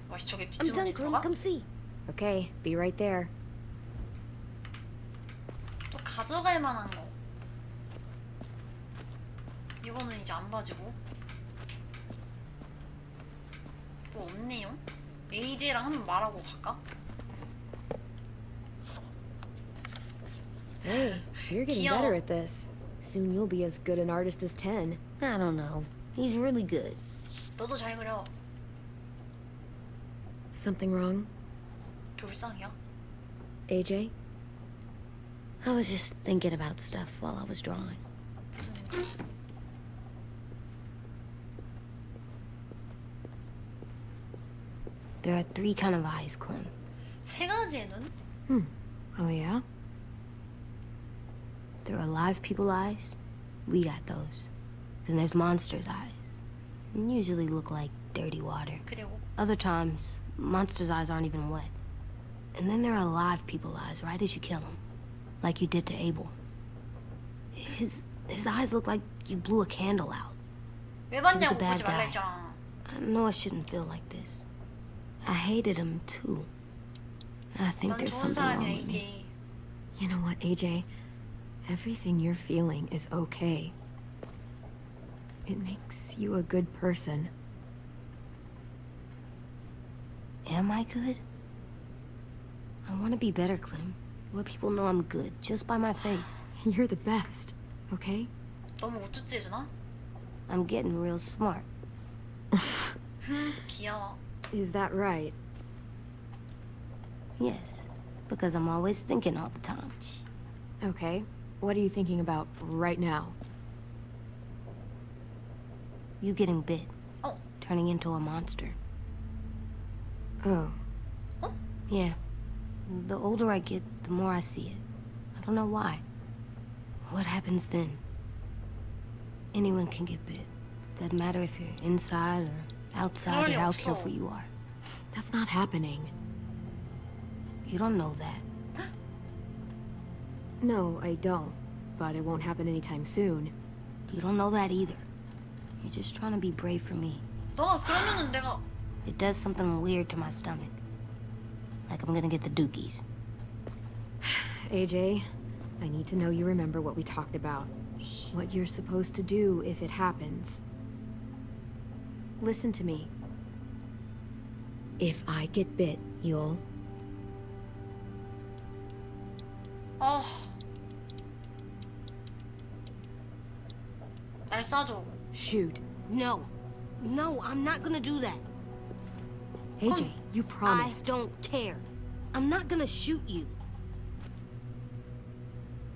와씨 저게 I'm 뒷주머니에 done, Clem. 들어가? Come see. Okay, be right there. 또 가져갈 만한 거. 이거는 이제 안 봐지고. 뭐 없네요. AJ랑 한번 말하고 갈까? Hey, you're getting 귀여워. better at this. Soon you'll be as good an artist as 10. I don't know. He's really good. 너도 잘 그려. Something wrong, 겨울상이야? AJ? I was just thinking about stuff while I was drawing. 무슨 생각? There are 3 kind of eyes, Clem. 세 가지의 눈? Oh yeah? There are alive people eyes. We got those. Then there's monsters' eyes. Usually look like dirty water. 그리고 Other times, monsters' eyes aren't even wet. And then there are alive people eyes right as you kill them. Like you did to Abel. His eyes look like you blew a candle out. 왜 봤냐고 He's a bad 보지 말라 guy. 했잖아. I know I shouldn't feel like this. I hated him too. I think 넌 there's 좋은 something wrong 사람이야 with me. AJ. You know what, AJ? Everything you're feeling is okay. It makes you a good person. Am I good? I want to be better, Clem. Let people know I'm good just by my face. You're the best, okay? 너무 우쭈쭈해주나? I'm getting real smart. 귀여워. Is that right? Yes, because I'm always thinking all the time. Okay. What are you thinking about right now? You getting bit. Oh. Turning into a monster. Oh. Yeah. The older I get, the more I see it. I don't know why. What happens then? Anyone can get bit. Doesn't matter if you're inside or outside 그럴 or 리 how 없어. careful you are. That's not happening. You don't know that. No, I don't. But it won't happen anytime soon. You don't know that either. You're just trying to be brave for me. 너가 그러면은 내가 It does something weird to my stomach. Like I'm gonna get the dookies. AJ, I need to know you remember what we talked about. What you're supposed to do if it happens. Listen to me. If I get bit, you'll... 날 쏴줘. Shoot. No. No, I'm not gonna do that. AJ, you I promised. don't care. I'm not gonna shoot you.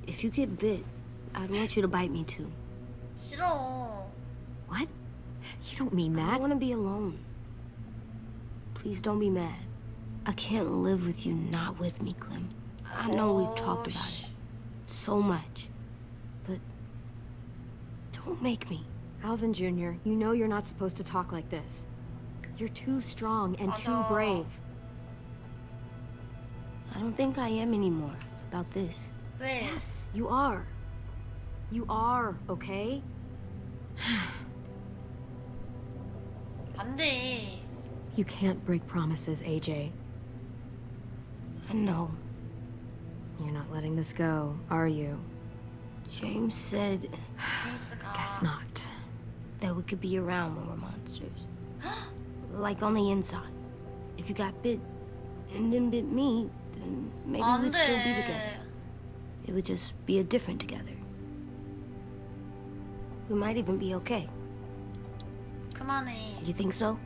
If you get bit, I'd want you to bite me too. 싫어. What? You don't mean I that. want to be alone. Please don't be mad. I can't live with you not with me, Clem. I know we've talked about it so much, but don't make me. Alvin Jr., you know you're not supposed to talk like this. You're too strong and too 맞아. brave. I don't think I am anymore about this. 왜? Yes, you are. You are, okay? 안 돼. You can't break promises, AJ. I know. You're not letting this go, are you? James said 제임스가 Guess not. that we could be around when we're monsters. Like on the inside. If you got bit and then bit me, then maybe 안 we'd still be 돼. together. It would just be a different together. We might even be okay. 그만해. You think so?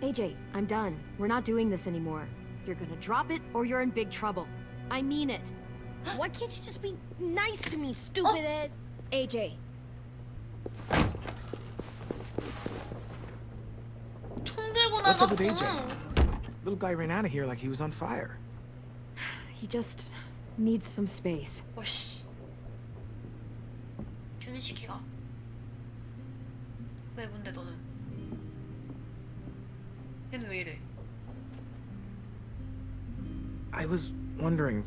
AJ, I'm done. We're not doing this anymore. You're gonna drop it or you're in big trouble. I mean it. Why can't you just be nice to me, stupid Ed? AJ, 총 들고 What's up 나갔어. with AJ? Little guy ran out of here like he was on fire. he just needs some space. 와씨. 준식이가. 왜 뭔데 너는? 얘는 왜 이래? I was wondering.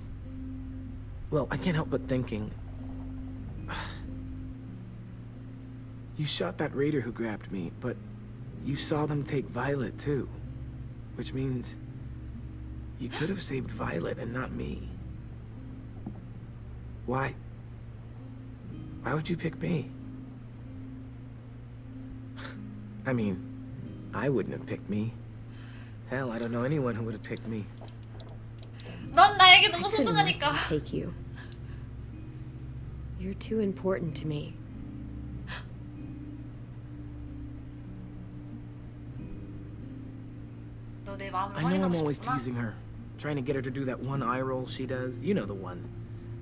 Well, I can't help but thinking. You shot that raider who grabbed me, but you saw them take Violet too. Which means you could have saved Violet and not me. Why? Why would you pick me? I mean, I wouldn't have picked me. Hell, I don't know anyone who would have picked me. 넌 나에게 너무 I couldn't let 소중하니까. them take you. You're too important to me. 너 내 마음을 I know I'm 확인하고 always 싶구나. teasing her, trying to get her to do that one eye roll she does. You know the one,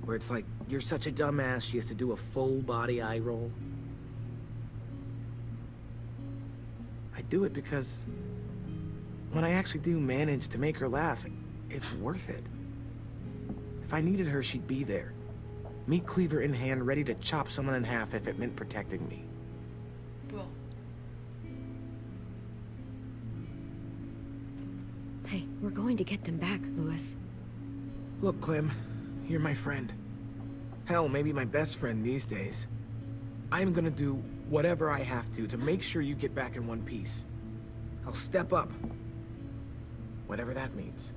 where it's like, you're such a dumbass, she has to do a full body eye roll. I do it because when I actually do manage to make her laugh, it's worth it. If I needed her, she'd be there. Meat cleaver in hand, ready to chop someone in half if it meant protecting me. 뭐야? Hey, we're going to get them back, Lewis. Look, Clem, you're my friend. Hell, maybe my best friend these days. I'm gonna do whatever I have to make sure you get back in one piece. I'll step up. Whatever that means.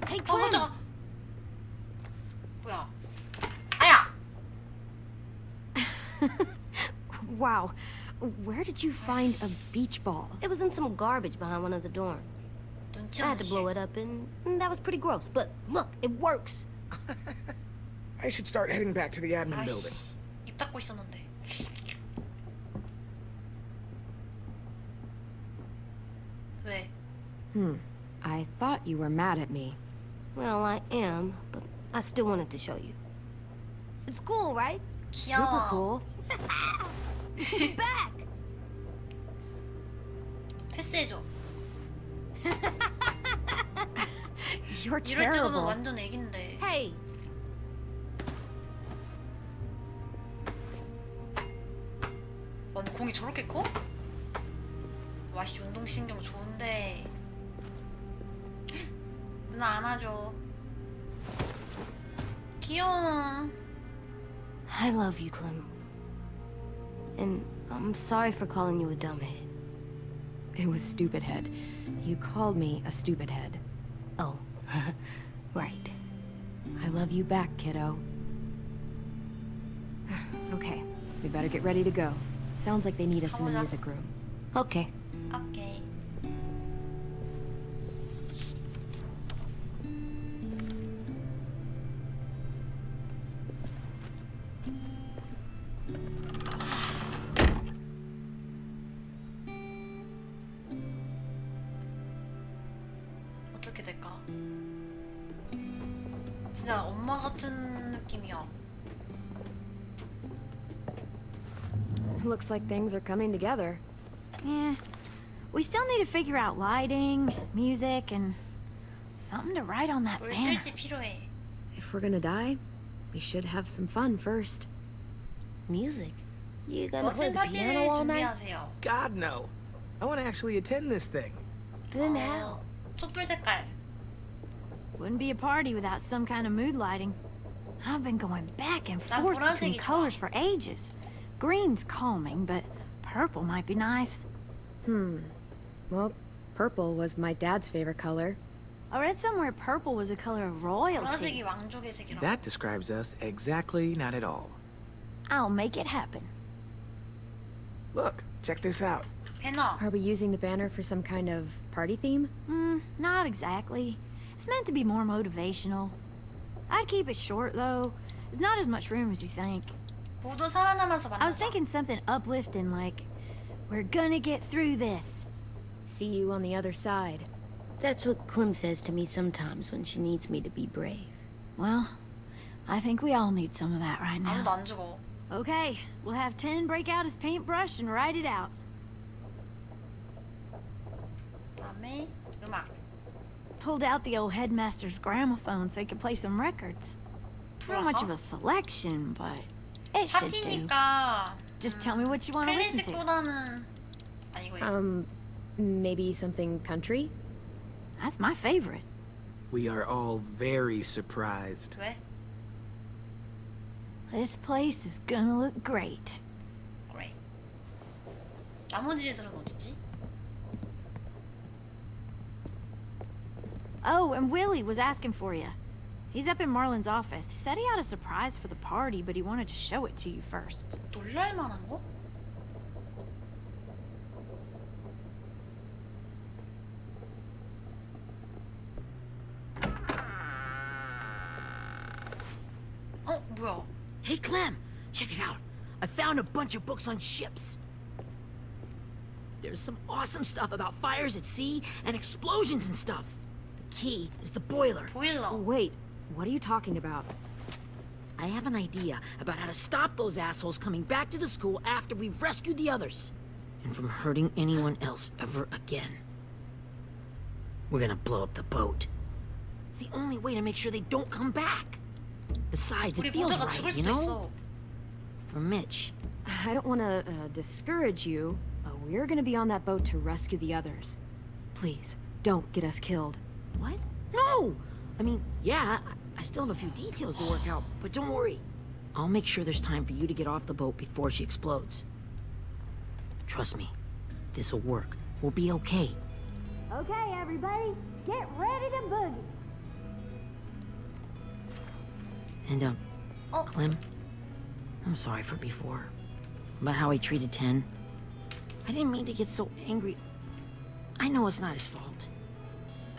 Hey, 어 Clem! 깜짝아. 뭐야? 아야. Wow. Where did you find a beach ball? It was in some garbage behind one of the dorms. 눈치 I had to 없는 blow 씨. it up, and that was pretty gross. But look, it works. I should start heading back to the admin building. 아이씨. 입 닫고 있었는데. 왜? I thought you were mad at me. Well, I am, but I still wanted to show you. It's cool, right? Super 귀여워. cool. Back! 패스해줘. You're 이럴 때는 terrible. 완전 애긴데. Hey! 완전 공이 저렇게 커? 와씨 운동신경 좋은데. 누나 안아줘. 귀여워. I love you, Clem. And I'm sorry for calling you a dumbhead. It was stupid head. You called me a stupid head. Oh, right. I love you back, kiddo. Okay, we better get ready to go. Sounds like they need us in the 가보자. music room. Okay. 오케이. 어떻게 될까? 진짜 엄마 같은 느낌이야. Looks like things are coming together. Yeah. We still need to figure out lighting, music, and something to write on that 뭘 banner. 쓸지 필요해. If we're gonna die, we should have some fun first. Music? You gonna play 멋진 the piano 파티를 all night? 준비하세요. God, no. I want to actually attend this thing. Then how? 촛불 색깔. Wouldn't be a party without some kind of mood lighting. I've been going back and 난 forth between 보라색이 좋아. colors for ages. Green's calming, but purple might be nice. Well, purple was my dad's favorite color. I read somewhere purple was a color of royalty. 보라색이 왕족의 색이라고. That describes us exactly not at all. I'll make it happen. Look, check this out. 배너. Are we using the banner for some kind of party theme? Not exactly. It's meant to be more motivational. I'd keep it short, though. There's not as much room as you think. 모두 살아남아서 I was 만나자. thinking something uplifting like, we're gonna get through this. See you on the other side. That's what Clem says to me sometimes when she needs me to be brave. Well, I think we all need some of that right 아무도 now. 안 죽어. Okay, we'll have 10 break out his paintbrush and write it out. 그다음에 음악. Pulled out the old headmaster's gramophone so he could play some records. Not much of a selection, but it should do. 파티니까 Just tell me what you want to listen to. 클래식보다는 아니고요. Maybe something country? That's my favorite. We are all very surprised. 왜? This place is gonna look great. 그래. 나머지 애들은 어디지? Oh, and Willie was asking for you. He's up in Marlon's office. He said he had a surprise for the party, but he wanted to show it to you first. 놀랄 만한 거? 뭐야? Hey, Clem, check it out. I found a bunch of books on ships. There's some awesome stuff about fires at sea and explosions and stuff. The key is the boiler. 보일러. Wait, what are you talking about? I have an idea about how to stop those assholes coming back to the school after we've rescued the others. And from hurting anyone else ever again. We're gonna blow up the boat. It's the only way to make sure they don't come back. Besides, 우리 it feels 모두가 죽을 right, you 수도 know? 있어. For Mitch. I don't want to discourage you, but we're gonna be on that boat to rescue the others. Please, don't get us killed. What? No! I mean, yeah, I still have a few details to work out, but don't worry. I'll make sure there's time for you to get off the boat before she explodes. Trust me, this'll work. We'll be okay. Okay, everybody, get ready to boogie. And, Oh. Clem, I'm sorry for before. About how he treated Ten. I didn't mean to get so angry. I know it's not his fault.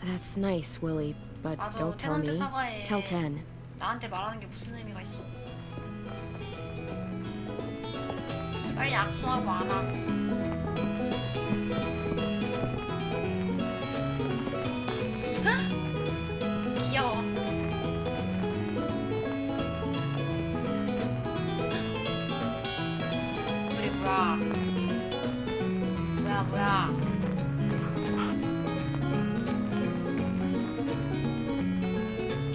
That's nice, Willie, but 맞아, don't tell 텐한테 me. 사과해. Tell Ten. 나한테 말하는 게 무슨 의미가 있어? 빨리 악수하고 안 하고. 귀여워. 둘이 뭐야? 뭐야?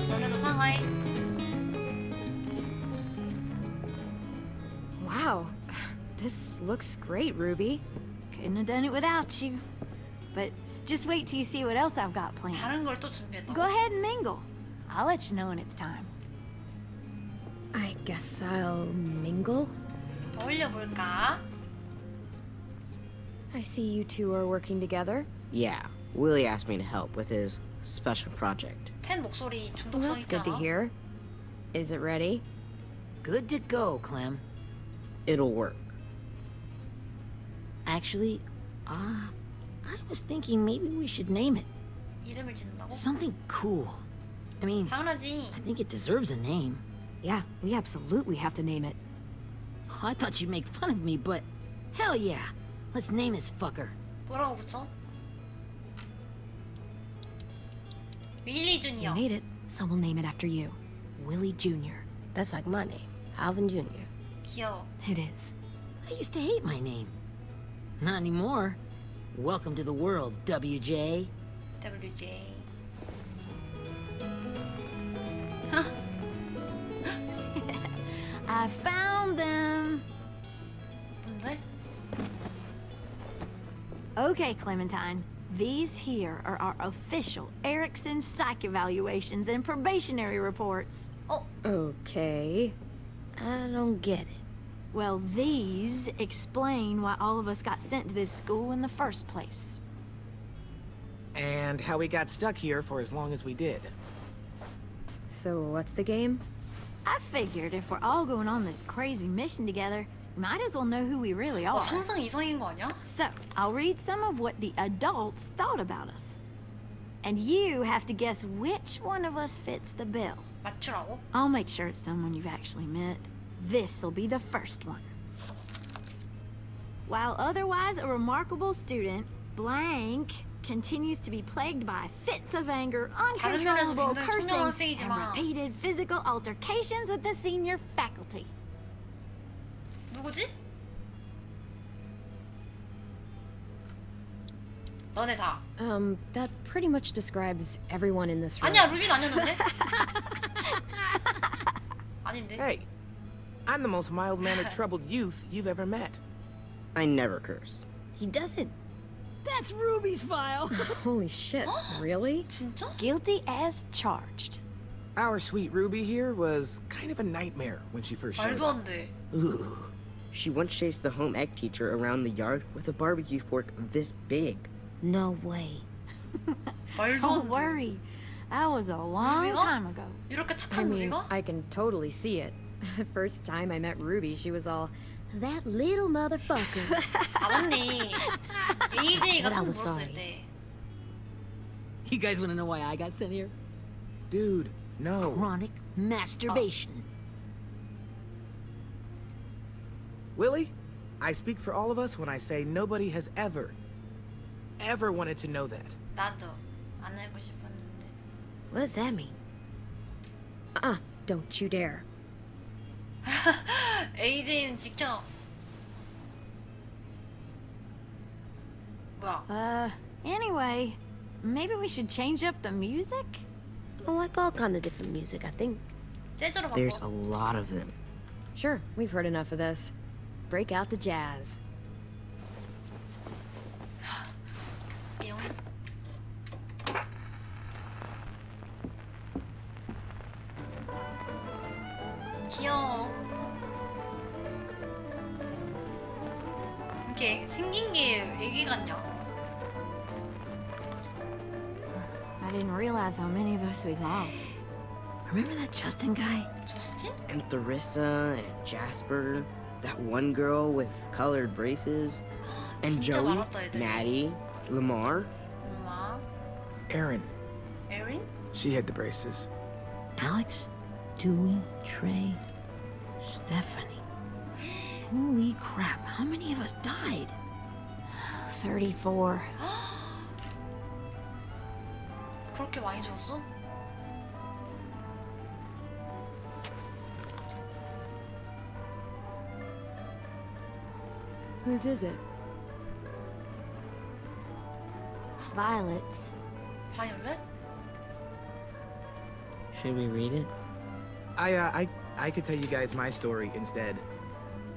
너네도 사과해. Wow, this looks great, Ruby. Couldn't have done it without you. But just wait till you see what else I've got planned. 다른 걸 또 준비했다고. Go ahead and mingle. I'll let you know when it's time. I guess I'll mingle? 어울려 볼까? I see you two are working together. Yeah, Willie asked me to help with his special project. 텐 목소리 Well, 중독성 that's good to 있잖아. hear. Is it ready? Good to go, Clem. It'll work. Actually, I was thinking maybe we should name it. 이름을 짓는다고? Something cool. I mean, 당연하지. I think it deserves a name. Yeah, we absolutely have to name it. I thought you'd make fun of me, but hell yeah. Let's name this fucker. 뭐라고 붙여? 윌리 You 주니어. made it, so we'll name it after you. Willie Jr. That's like my name, Alvin Jr. 귀여워. It is. I used to hate my name. Not anymore. Welcome to the world, WJ. WJ. I found them. 뭔데? Okay, Clementine. These here are our official Erickson psych evaluations and probationary reports. Okay. I don't get it. Well, these explain why all of us got sent to this school in the first place. and how we got stuck here for as long as we did. So what's the game? I figured if we're all going on this crazy mission together, we might as well know who we really are. 상상 이상인 거 아니야? So, I'll read some of what the adults thought about us. And you have to guess which one of us fits the bill. 맞추라고? I'll make sure it's someone you've actually met. This'll be the first one. While otherwise a remarkable student, blank continues to be plagued by fits of anger, uncontrollable 굉장히 cursing, 청량학생이지만. and repeated physical altercations with the senior faculty. 누구지? 너네 다. That pretty much describes everyone in this room. 아니야, 루빈 아니었는데? 아닌데? Hey, I'm the most mild-mannered troubled youth you've ever met. I never curse. He doesn't. That's Ruby's file. Holy shit, really? 진짜? Guilty as charged. Our sweet Ruby here was kind of a nightmare when she first showed 말도 up. 안 돼. Ooh. She once chased the home ec teacher around the yard with a barbecue fork this big. No way. 말도 Don't 안 돼. worry. That was a long 루비가? time ago. 이렇게 I 착한 mean, 루비가? I can totally see it. The first time I met Ruby, she was all, that little motherfucker. 아 맞네. AJ가 I 성 was 물었을 sorry. 때. You guys want to know why I got sent here? Dude, no. Chronic masturbation. Willie, I speak for all of us when I say nobody has ever wanted to know that. 나도 안 알고 싶었는데. What does that mean? Don't you dare. AJ는 지켜. 뭐야? Anyway, maybe we should change up the music? I like all kind of different music, I think. 재즈로 There's a 바꿔. lot of them. Sure, we've heard enough of this. Break out the jazz. 띠용. 귀여워. 이렇게 생긴 게 애기 같냐? I didn't realize how many of us we lost. Remember that Justin guy? 저스틴? And Theresa and Jasper, that one girl with colored braces, and 진짜 Joey, 많았다, 애들이. Maddie, Lamar. 엄마. Erin, 에린? she had the braces. Alex, Dewey, Trey, Stephanie. Holy crap, how many of us died? 34. 그렇게 많이 줬어? Whose is it? Violet's. 바이올렛? Should we read it? I could tell you guys my story instead.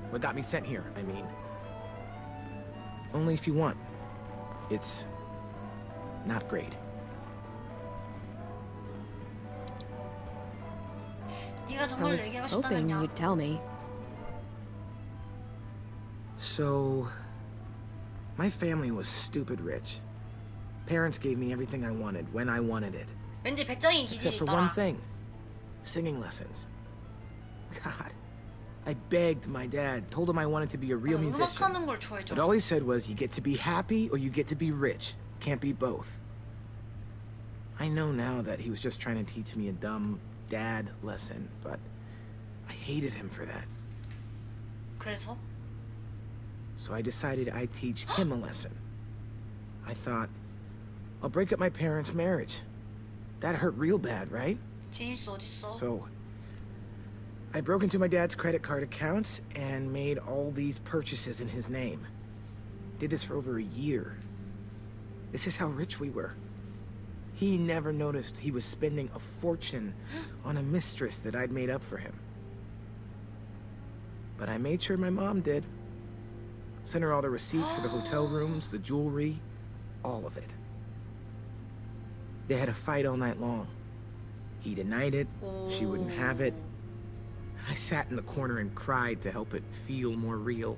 What got me sent here, I mean. Only if you want. It's not great. 네가 I 정말 was 얘기하고 hoping 싶다면요. you'd tell me. So, my family was stupid rich. Parents gave me everything I wanted when I wanted it. 왠지 배짱이 기질이 Except for one 있더라. thing. Singing lessons. God. I begged my dad, told him I wanted to be a real musician. 음악하는 걸 좋아해줘. But all he said was, you get to be happy or you get to be rich. Can't be both. I know now that he was just trying to teach me a dumb dad lesson, but I hated him for that. 그래서? So I decided I'd teach him a lesson. I thought, I'll break up my parents' marriage. That hurt real bad, right? 제임스 어딨어? So I broke into my dad's credit card accounts and made all these purchases in his name. Did this for over a year. This is how rich we were. He never noticed he was spending a fortune on a mistress that I'd made up for him. But I made sure my mom did. Sent her all the receipts for the hotel rooms, the jewelry, all of it. They had a fight all night long. He denied it, she wouldn't have it. I sat in the corner and cried to help it feel more real.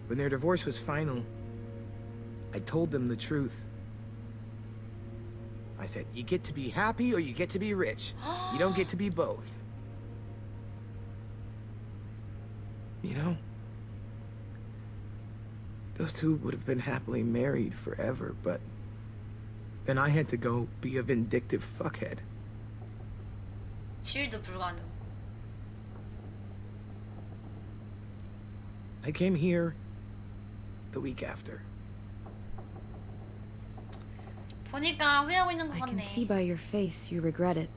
When their divorce was final, I told them the truth. I said, you get to be happy or you get to be rich. You don't get to be both. You know, those two would have been happily married forever, but then I had to go be a vindictive fuckhead. 쉴드 불가능. I came here the week after. 보니까 후회하고 있는 것 I can 같네. see by your face you regret it.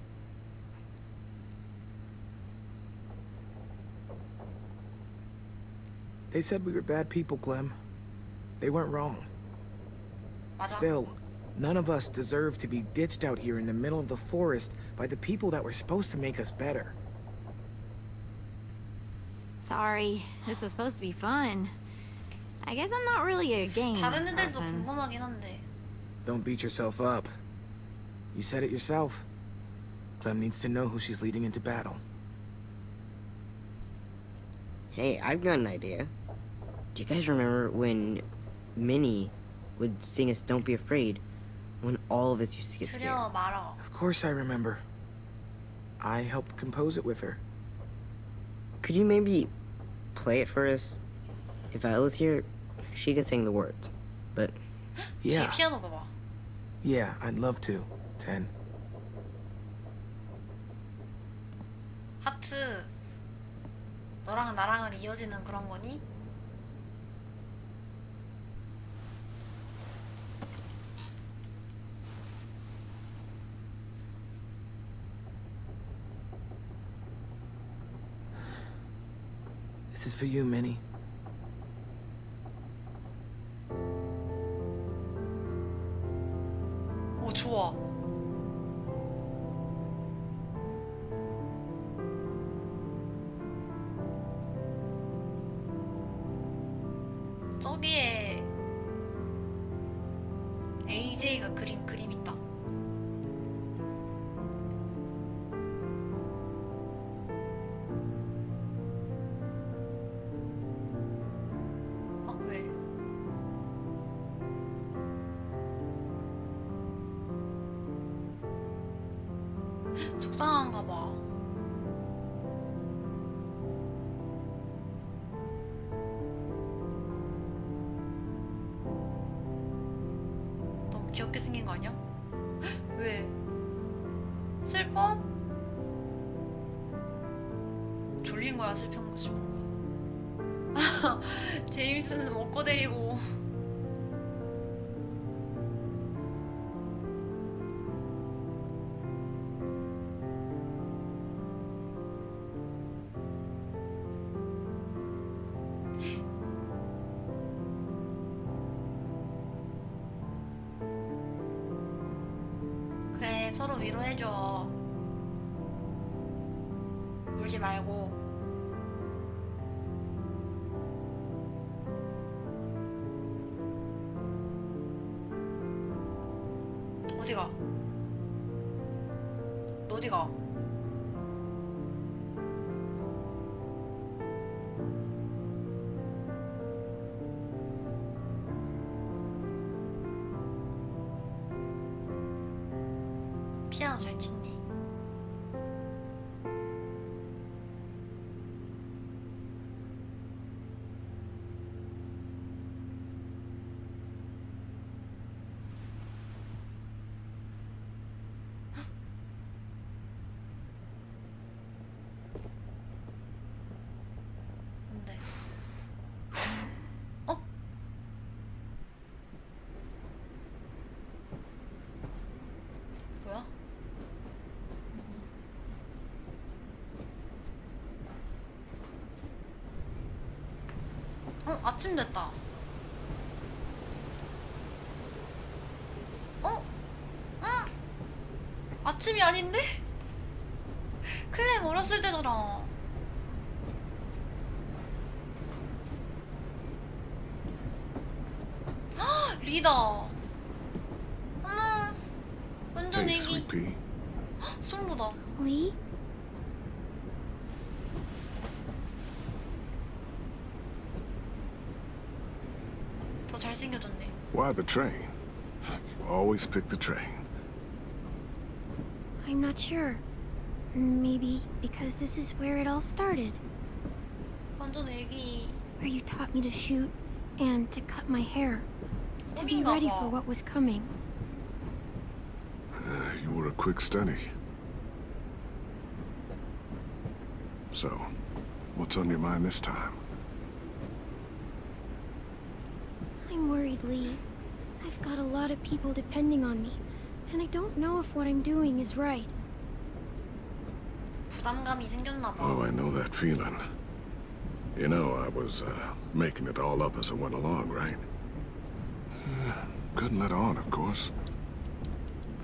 They said we were bad people, Clem. They weren't wrong. 맞아. Still, none of us deserve to be ditched out here in the middle of the forest by the people that were supposed to make us better. Sorry, this was supposed to be fun. I guess I'm not really a game 다른 애들도 person. 궁금하긴 한데. Don't beat yourself up. You said it yourself. Clem needs to know who she's leading into battle. Hey, I've got an idea. Do you guys remember when Minnie would sing us Don't Be Afraid when all of us used to get scared? 두려워 말어. Of course I remember. I helped compose it with her. Could you maybe play it for us? If I was here, she could sing the words. But 쟤 Yeah, 피아노 봐봐. yeah, I'd love to, Ten. 하트. 너랑 나랑은 이어지는 그런 거니? This is for you, Minnie. 오 좋아. 저기에 AJ가 그린 그림 있다. 아 왜? 속상한가 봐. 너무 귀엽게 생긴 거 아니야? 왜? 슬퍼? 졸린 거야, 슬픈 거야? 제임스는 먹고 데리고. 그래, 서로 위로해줘. 울지 말고. 어디가? 너 어디가? 피아노 잘 치니? 뭔데? 어? 뭐야? 아침 됐다. 아침이 아닌데? 클램 어렸을 때잖아. 리다. 어머, 완전 Hey, 애기. Sweet Pea. 솔로다. Lee? 더 잘생겨졌네. Why the train? You always pick the train. I'm not sure. Maybe because this is where it all started. 완전 애기. Where you taught me to shoot and to cut my hair. To be 꿈인가 ready 봐. for what was coming. You were a quick study. So, what's on your mind this time? I'm worried, Lee. I've got a lot of people depending on me, and I don't know if what I'm doing is right. 부담감이 생겼나 봐. Oh, I know that feeling. You know, I was, making it all up as I went along, right? Couldn't let on, of course.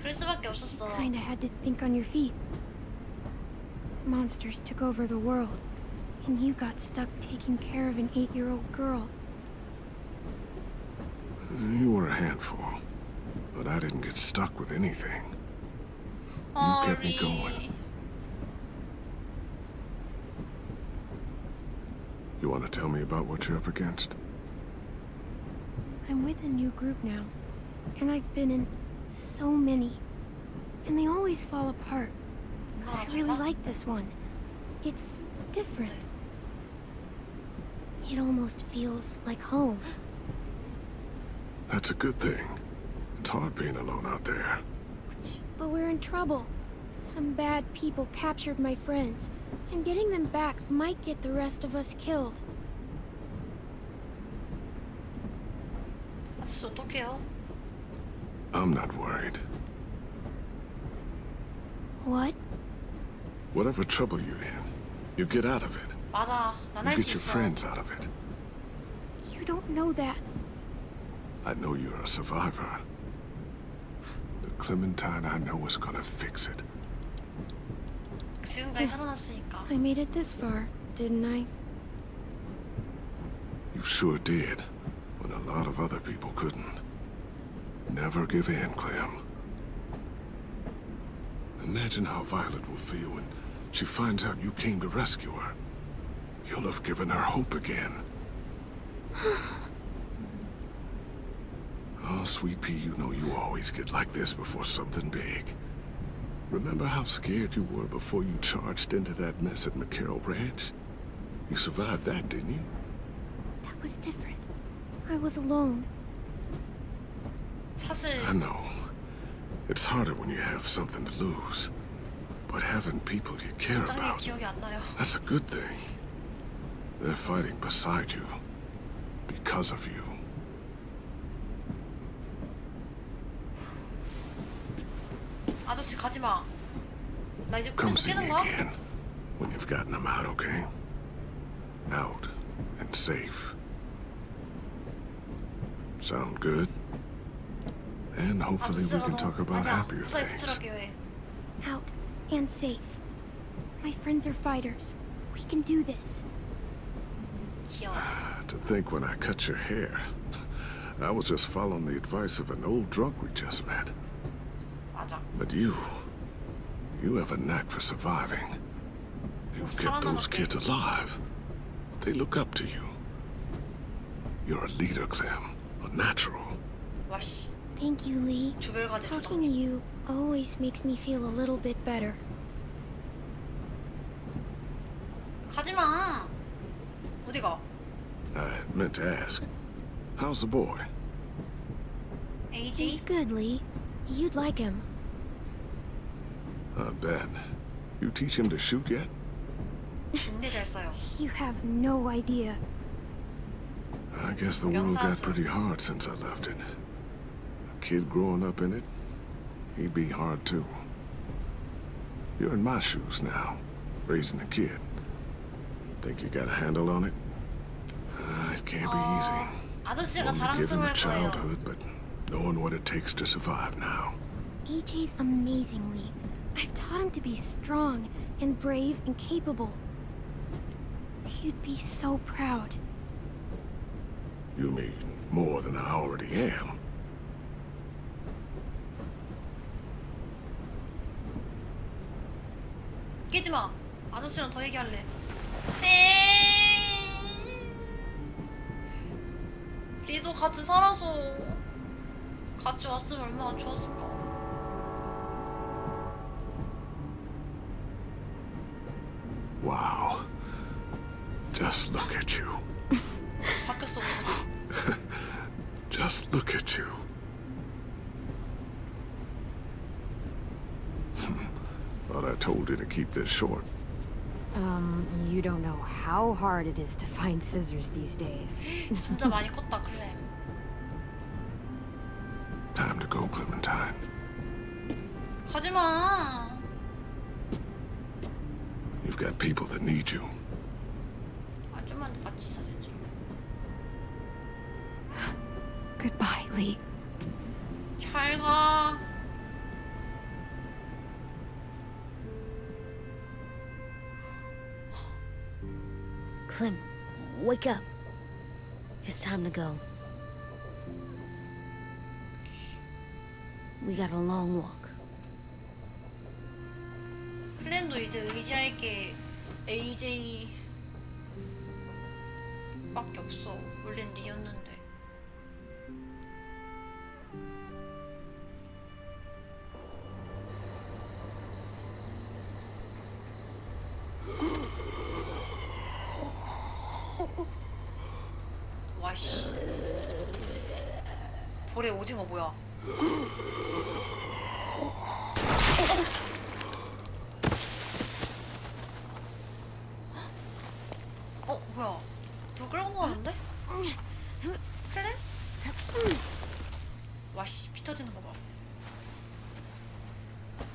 그럴 수밖에 없었어. Kinda had to think on your feet. Monsters took over the world, and you got stuck taking care of an 8-year-old girl. You were a handful, but I didn't get stuck with anything. 아, kept me 우리. going. You want to tell me about what you're up against? I'm with a new group now, and I've been in so many, and they always fall apart. But I really like this one. It's different. It almost feels like home. That's a good thing. It's hard being alone out there. But we're in trouble. Some bad people captured my friends, and getting them back might get the rest of us killed. 아저씨 어떡해요? I'm not worried. What? Whatever trouble you're in, you get out of it. 맞아. 난 You 할 get 수 your 있어. friends out of it. You don't know that. I know you're a survivor. The Clementine I know is gonna fix it. 지금까지 살아났으니까. I made it this far, didn't I? You sure did, when a lot of other people couldn't. Never give in, Clem. Imagine how Violet will feel when she finds out you came to rescue her. You'll have given her hope again. Oh, Sweet Pea, you know you always get like this before something big. Remember how scared you were before you charged into that mess at McCarroll Ranch? You survived that, didn't you? That was different. I was alone. 사실 I know. It's harder when you have something to lose. But having people you care 짱이 about, 기억이 안 나요. that's a good thing. They're fighting beside you. Because of you. 아저씨 가지 마. 나 이제 Come 꿈에서 see me 깨는 거야? again. When you've gotten them out, okay? Out and safe. Sound good? And hopefully we can talk about 아니야. happier 무사히 things. 도출할게요. 해. Out and safe. My friends are fighters. We can do this. 귀여워. To think when I cut your hair, I was just following the advice of an old drunk we just met. 맞아. But you have a knack for surviving. You kept those kids alive. They look up to you. You're a leader, Clem. A natural. 와씨. Thank you, Lee. 조별과제 Talking to 조당. you always makes me feel a little bit better. 가지 마. 어디 가? I meant to ask, how's the boy? AJ? He's good, Lee. You'd like him. I bet. You teach him to shoot yet? 군대 잘 써요. You have no idea. I guess the world got pretty hard since I left it. A kid growing up in it, he'd be hard too. You're in my shoes now, raising a kid. Think you got a handle on it? It can't be easy. 아저씨가 Only given a 자랑스러울 거예요. childhood, but knowing what it takes to survive now. AJ's amazing, Lee. I've taught him to be strong and brave and capable. He'd be so proud. You mean more than I already am? 깨지 마. 아저씨랑 더 얘기할래. 리도 같이 살아서 같이 왔으면 얼마나 좋았을까. Just look at you. 바뀌었어 모습이. Just look at you. Thought I told you to keep this short. You don't know how hard it is to find scissors these days. 진짜 많이 컸다 클램. Time to go, Clementine. 가지마. You've got people that need you. 좀만 더 같이 있어야지. Goodbye, Lee. 잘 가. Clem, wake up. It's time to go. We got a long walk. 클램도 이제 의지할 게 AJ 밖에 없어. 원래는 리였는데. 와씨. 볼에 오징어 뭐야? 뭐야? 누구 끌고 가는데? 그래? 와씨 피 터지는 거 봐.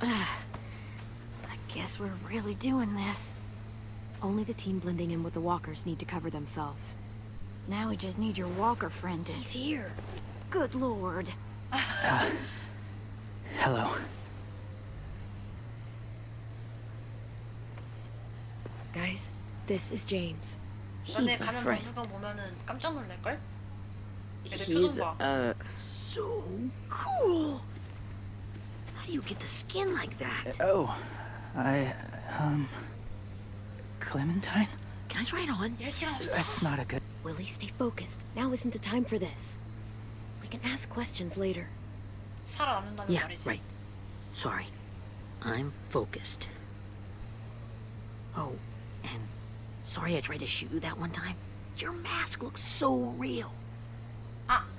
I guess we're really doing this. Only the team blending in with the walkers need to cover themselves. Now we just need your walker friend to... He's here. Good lord. Hello. Guys, this is James. He's 너네 my 가면 friend. 방송국 보면은 깜짝 놀랄걸? 얘들 He's, 표정 봐. So cool. How do you get the skin like that? Oh, Clementine? Can I try it on? 이럴 시간 없어. That's not a good... Willie, stay focused. Now isn't the time for this. We can ask questions later. 살아남는다는 Yeah, 말이지. right. Sorry. I'm focused. Oh, and sorry I tried to shoot you that one time. Your mask looks so real.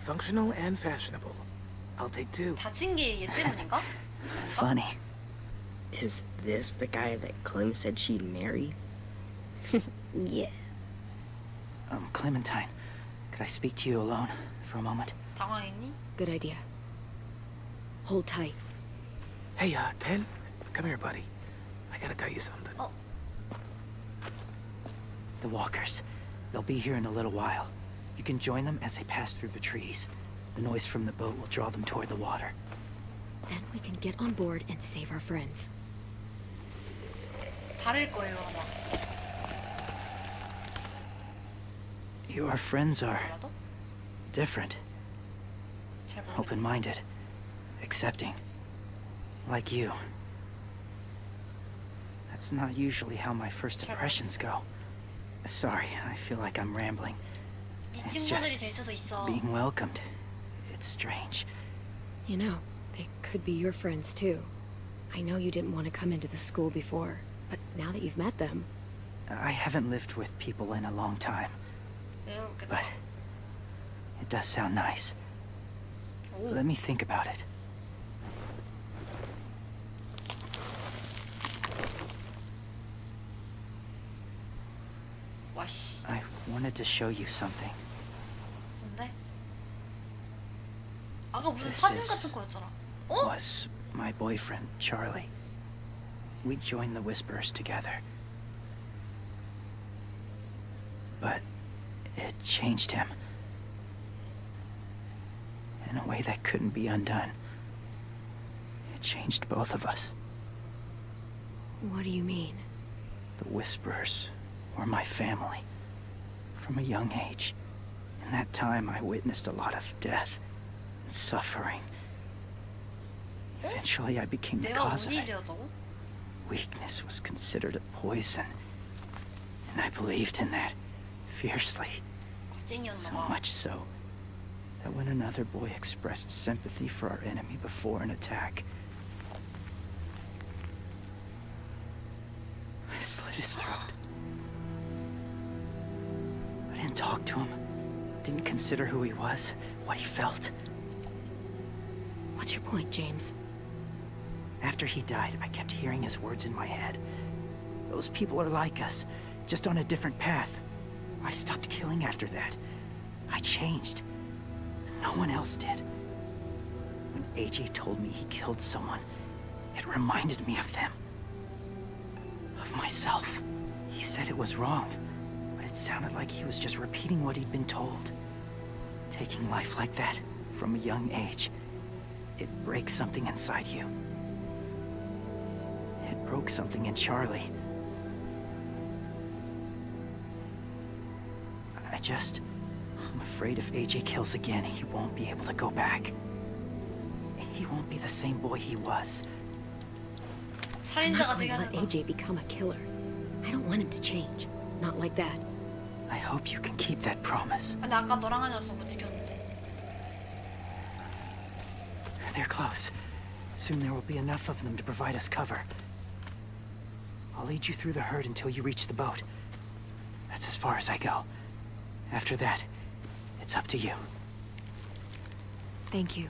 Functional and fashionable. I'll take two. 다친 게 얘 때문인가? Funny. Is this the guy that Clem said she'd marry? Yeah. Clementine, could I speak to you alone for a moment? 당황했니? Good idea. Hold tight. Hey, Ten, come here, buddy. I gotta tell you something. The walkers. They'll be here in a little while. You can join them as they pass through the trees. The noise from the boat will draw them toward the water. Then we can get on board and save our friends. 다를 거예요 아마. Your friends are 뭐라도? different, 잘 모르겠어. open-minded, accepting, like you. That's not usually how my first impressions go. Sorry, I feel like I'm rambling. 네 It's 친구들이 just 될 수도 있어. being welcomed. It's strange. You know, they could be your friends too. I know you didn't want to come into the school before, but now that you've met them... I haven't lived with people in a long time, 외롭겠다. but it does sound nice. Let me think about it. 와씨. I wanted to show you something. 뭔데? 아까 무슨 This 사진 is- 같은 거였잖아. 어? Was my boyfriend, Charlie. We joined the Whisperers together. But it changed him. In a way that couldn't be undone. It changed both of us. What do you mean? The Whisperers were my family. From a young age. In that time, I witnessed a lot of death and suffering. Eventually, I became the 내가 cause of 운이 it. 되었다고? Weakness was considered a poison. And I believed in that fiercely. 겁쟁이였나 So 봐. much so that when another boy expressed sympathy for our enemy before an attack, I slit his throat. didn't talk to him. Didn't consider who he was, what he felt. What's your point, James? After he died, I kept hearing his words in my head. Those people are like us, just on a different path. I stopped killing after that. I changed. No one else did. When AJ told me he killed someone, it reminded me of them. Of myself. He said it was wrong, but it sounded like he was just repeating what he'd been told. Taking life like that, from a young age, it breaks something inside you. It broke something in Charlie. I'm afraid if AJ kills again, he won't be able to go back. He won't be the same boy he was. I'm not 살인자가 going 되게 to let 하는 거. AJ become a killer. I don't want him to change. Not like that. I hope you can keep that promise. 아, 나 아까 너랑 하냐서 못 지켰는데. They're close. Soon there will be enough of them to provide us cover. I'll lead you through the herd until you reach the boat. That's as far as I go. After that, it's up to you. Thank you.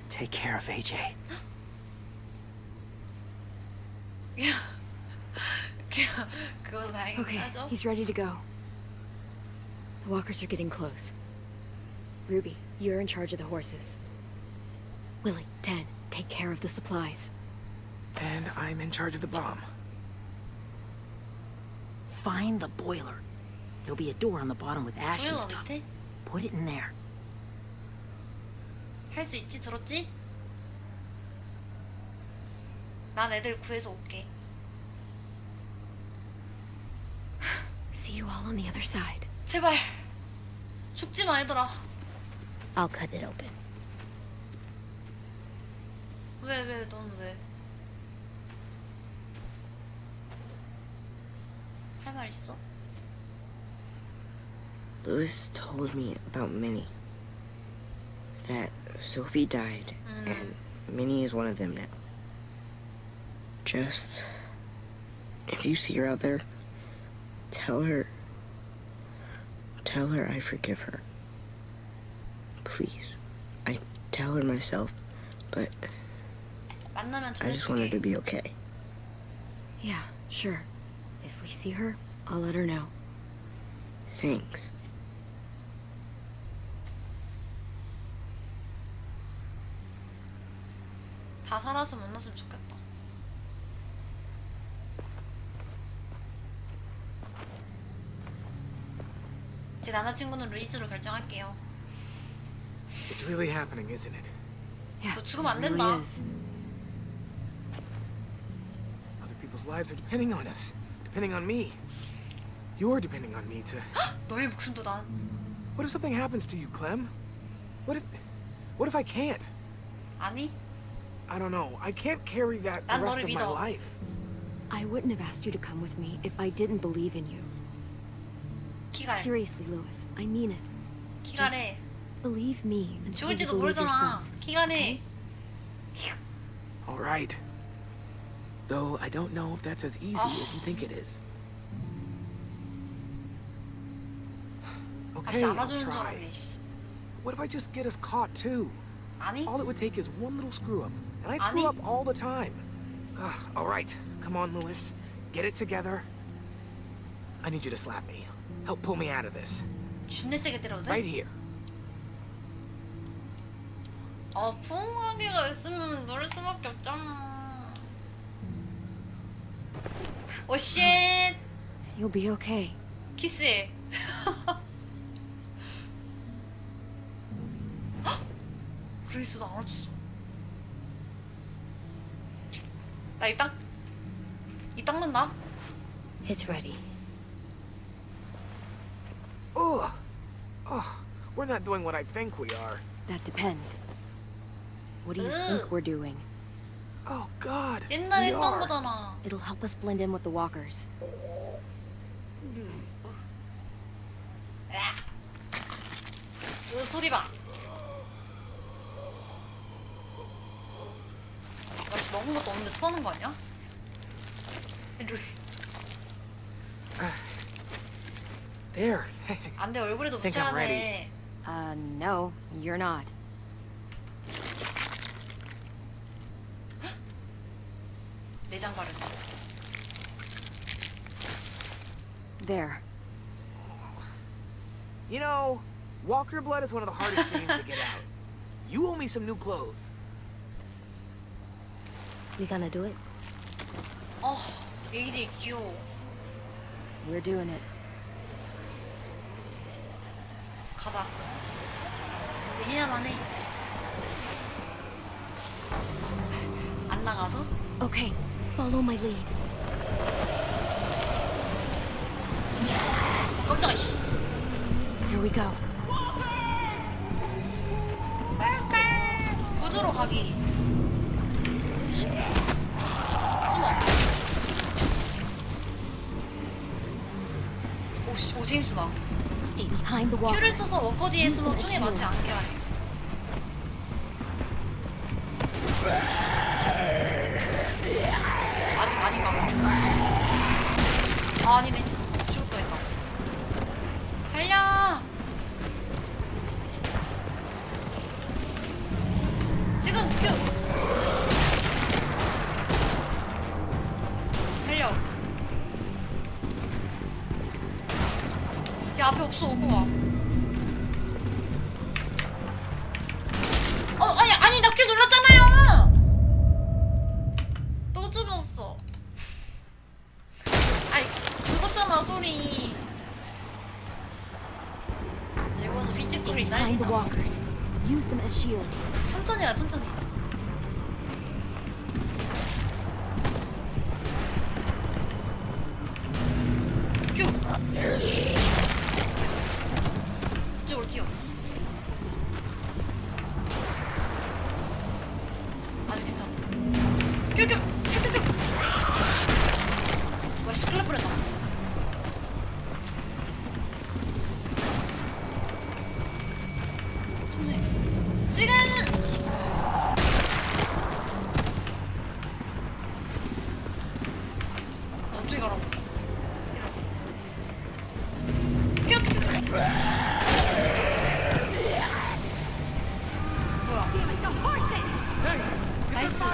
Take care of AJ. 그거 다행이긴 Okay, 하죠? he's ready to go. The walkers are getting close. Ruby, you're in charge of the horses. Willie, Ted, take care of the supplies. And I'm in charge of the bomb. Find the boiler. There'll be a door on the bottom with ash and 보일러 stuff. 밑에? Put it in there. 할 수 있지, 들었지? 난 애들 구해서 올게. See you all on the other side. 제발 죽지 마, 얘들아. I'll cut it open. 왜, 넌 왜? 할 말 있어? Lewis told me about Minnie. That Sophie died, and Minnie is one of them now. Just, if you see her out there, tell her I forgive her. Please. I tell her myself, but 만나면 I just want her to 전해줄게. be okay. Yeah, sure. If we see her, I'll let her know. Thanks. 다 살아서 만났으면 좋겠다. 제 남자친구는 루이스로 결정할게요. It's really happening, isn't it? Yeah, 너 죽으면 안 it really 된다. is. Other people's lives are depending on us. Depending on me. You're depending on me to... 너의 목숨도 난. What if something happens to you, Clem? What if I can't? 아니? I don't know. I can't carry that the 난 rest 너를 of my 믿어. life. I wouldn't have asked you to come with me if I didn't believe in you. 기가래. Seriously, Lewis, I mean it. 기가래. Believe me until you 죽을지도 believe 모르잖아. yourself. 기가래. All right. Though I don't know if that's as easy as you think it is. 아, Okay, 진짜 I'll 알아주는 줄 try. 알았네. 씨. What if I just get us caught too? 아니? All it would take is one little screw up, and I 아니. screw up all the time. All right, come on, Lewis. Get it together. I need you to slap me. Help pull me out of this. 준내 세게 때려도 돼? Right here. 아, 포옹하기가 있으면 노릴 수밖에 없잖아. 오, 쉣! You'll be okay. 키스해. 루이스도 알아줬어. 나 입 닦는다. It's ready. Ugh. Oh, we're not doing what I think we are. That depends. What do you Ugh. think we're doing? Oh, God. 옛날에 we 했던 are. 거잖아. It'll help us blend in with the walkers. 그 소리 봐. 나 지금 먹은 것도 없는데 토하는 거 아니야? 루이. There. 안 돼, 얼굴에도 Think 붙여야 I'm ready. 돼. No, you're not. 내장 바르기. There. You know, Walker blood is one of the hardest stains to get out. You owe me some new clothes. We gonna do it? 에이지 귀여워. We're doing it. 가자. 이제 해야만 해. 안 나가서? Okay, follow my lead. 깜짝이야, 씨. Here we go. 구두로 가기. 숨어. 오, 제임스다. Stay behind the wall. 큐를 써서 워커디의 수로 총에 맞지 않게 하래. 아직 아닌가 봐. 아, 아니네. 죽을 뻔했다. 달려! 지금 큐! 달려. 야, 앞에 없어. 오고 와. 아니, 나 큐 눌렀잖아요! 또 죽었어. 아이, 죽었잖아, 소리. 늙어서 삐찍소리 Behind the 날린다. walkers. Use them as shields. 천천히 해, 천천히. 큐! 이쪽으로 뛰어. 아직 괜찮아. 큐! 와, 씨, 큰일 날 뻔했다. 천천히. 지금! 어떻게 가라고? 이러고. 뭐야? 나이스.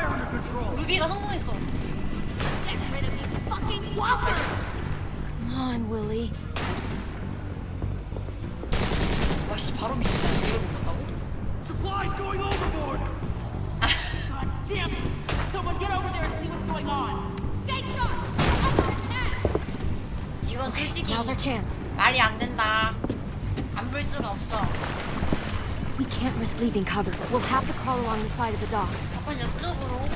루비가 성공했어. 나이스. Come on, Willie. 와씨 바로 미친다. 이걸 못 본다고? Supplies going overboard! God damn it! Someone get over there and see what's going on! 이건 솔직히 Now's our chance. 말이 안 된다. 안 볼 수가 없어. We can't risk leaving cover, but we'll have to crawl along the side of the dock. 약간 옆쪽으로.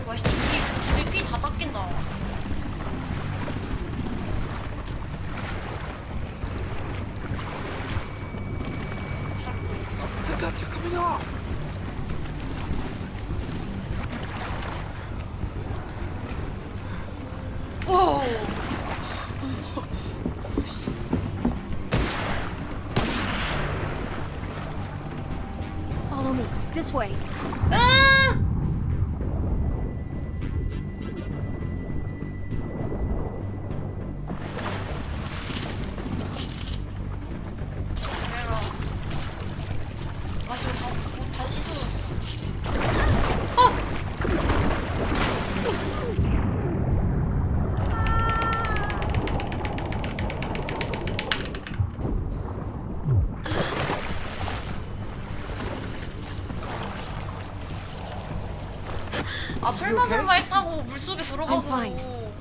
와씨 둘이 피 다 닦인다. 잘하고 있어. The guts are coming off. 오. Follow me. This way. 으아! 내가 마시고 다 씻어줬어. 아 설마 했다고 물속에 들어가서 I'm fine.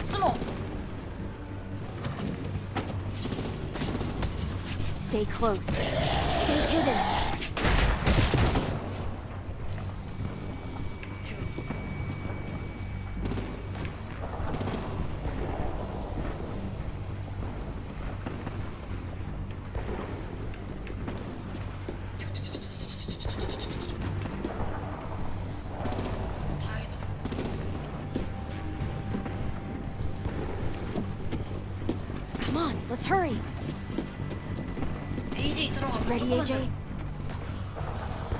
숨어. Stay close. Stay hidden. 지금 다행이다. Come on, let's hurry. AJ 들어가. Ready, AJ?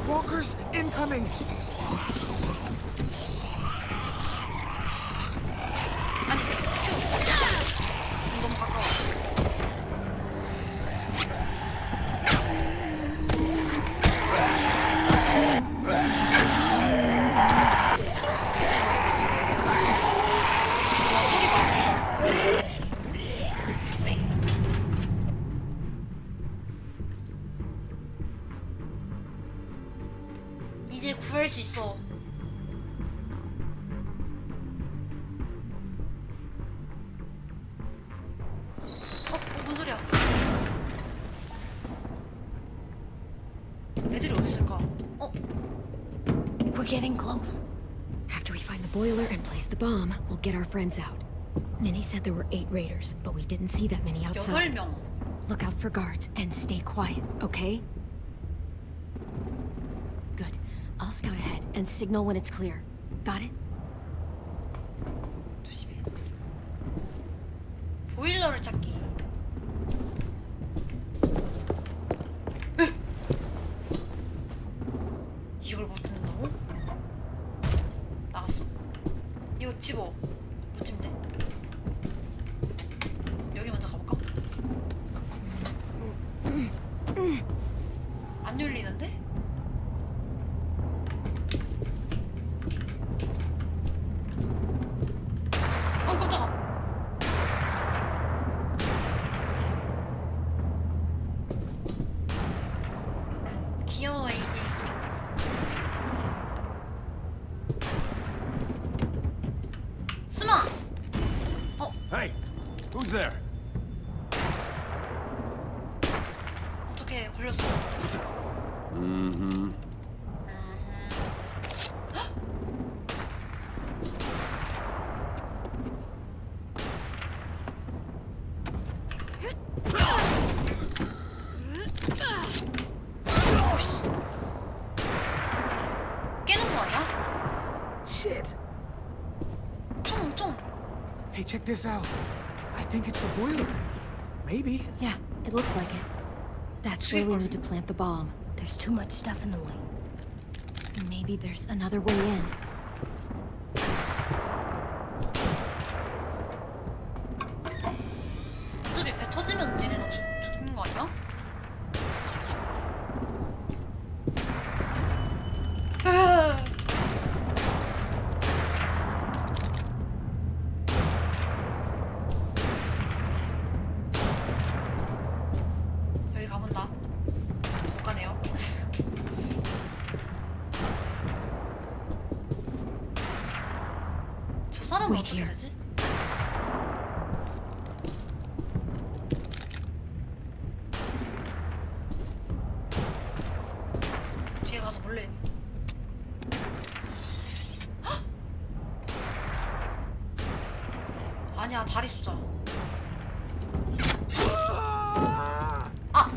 Walkers incoming! 아니 큐. 너무 가까워. 이제 구할 수 있어. 뭔 소리야? 애들이 어디 있을까? We're getting close. After we find the boiler and place the bomb, we'll get our friends out. Minnie said there were 8 raiders, but we didn't see that many outside. 8명. Look out for guards and stay quiet, okay? Good. I'll scout ahead and signal when it's clear. Got it? 조심해. 보일러를 찾기. 이걸 못 듣는다고? 나갔어. 이거 집어. 못 집네. 여기 먼저 가볼까? 안 열리는데? 깜짝아. 귀여워 이제. 숨어. Hey, who's there? 어떻게 걸렸어? Mm-hmm. 오씨. 깨는 거 아니야? Shit! 총. Hey, check this out. I think it's the boiler. Maybe. Yeah, it looks like it. That's where we need to plant the bomb. There's too much stuff in the way. Maybe there's another way in. 어차피 배 터지면 얘네 다 죽는 거 아니야? 여기 가본다. 못 가네요. 저 사람은 Wait 어떻게 here. 되지? 뒤에 가서 볼래. 헉! 아니야, 다리 쏘자. 아!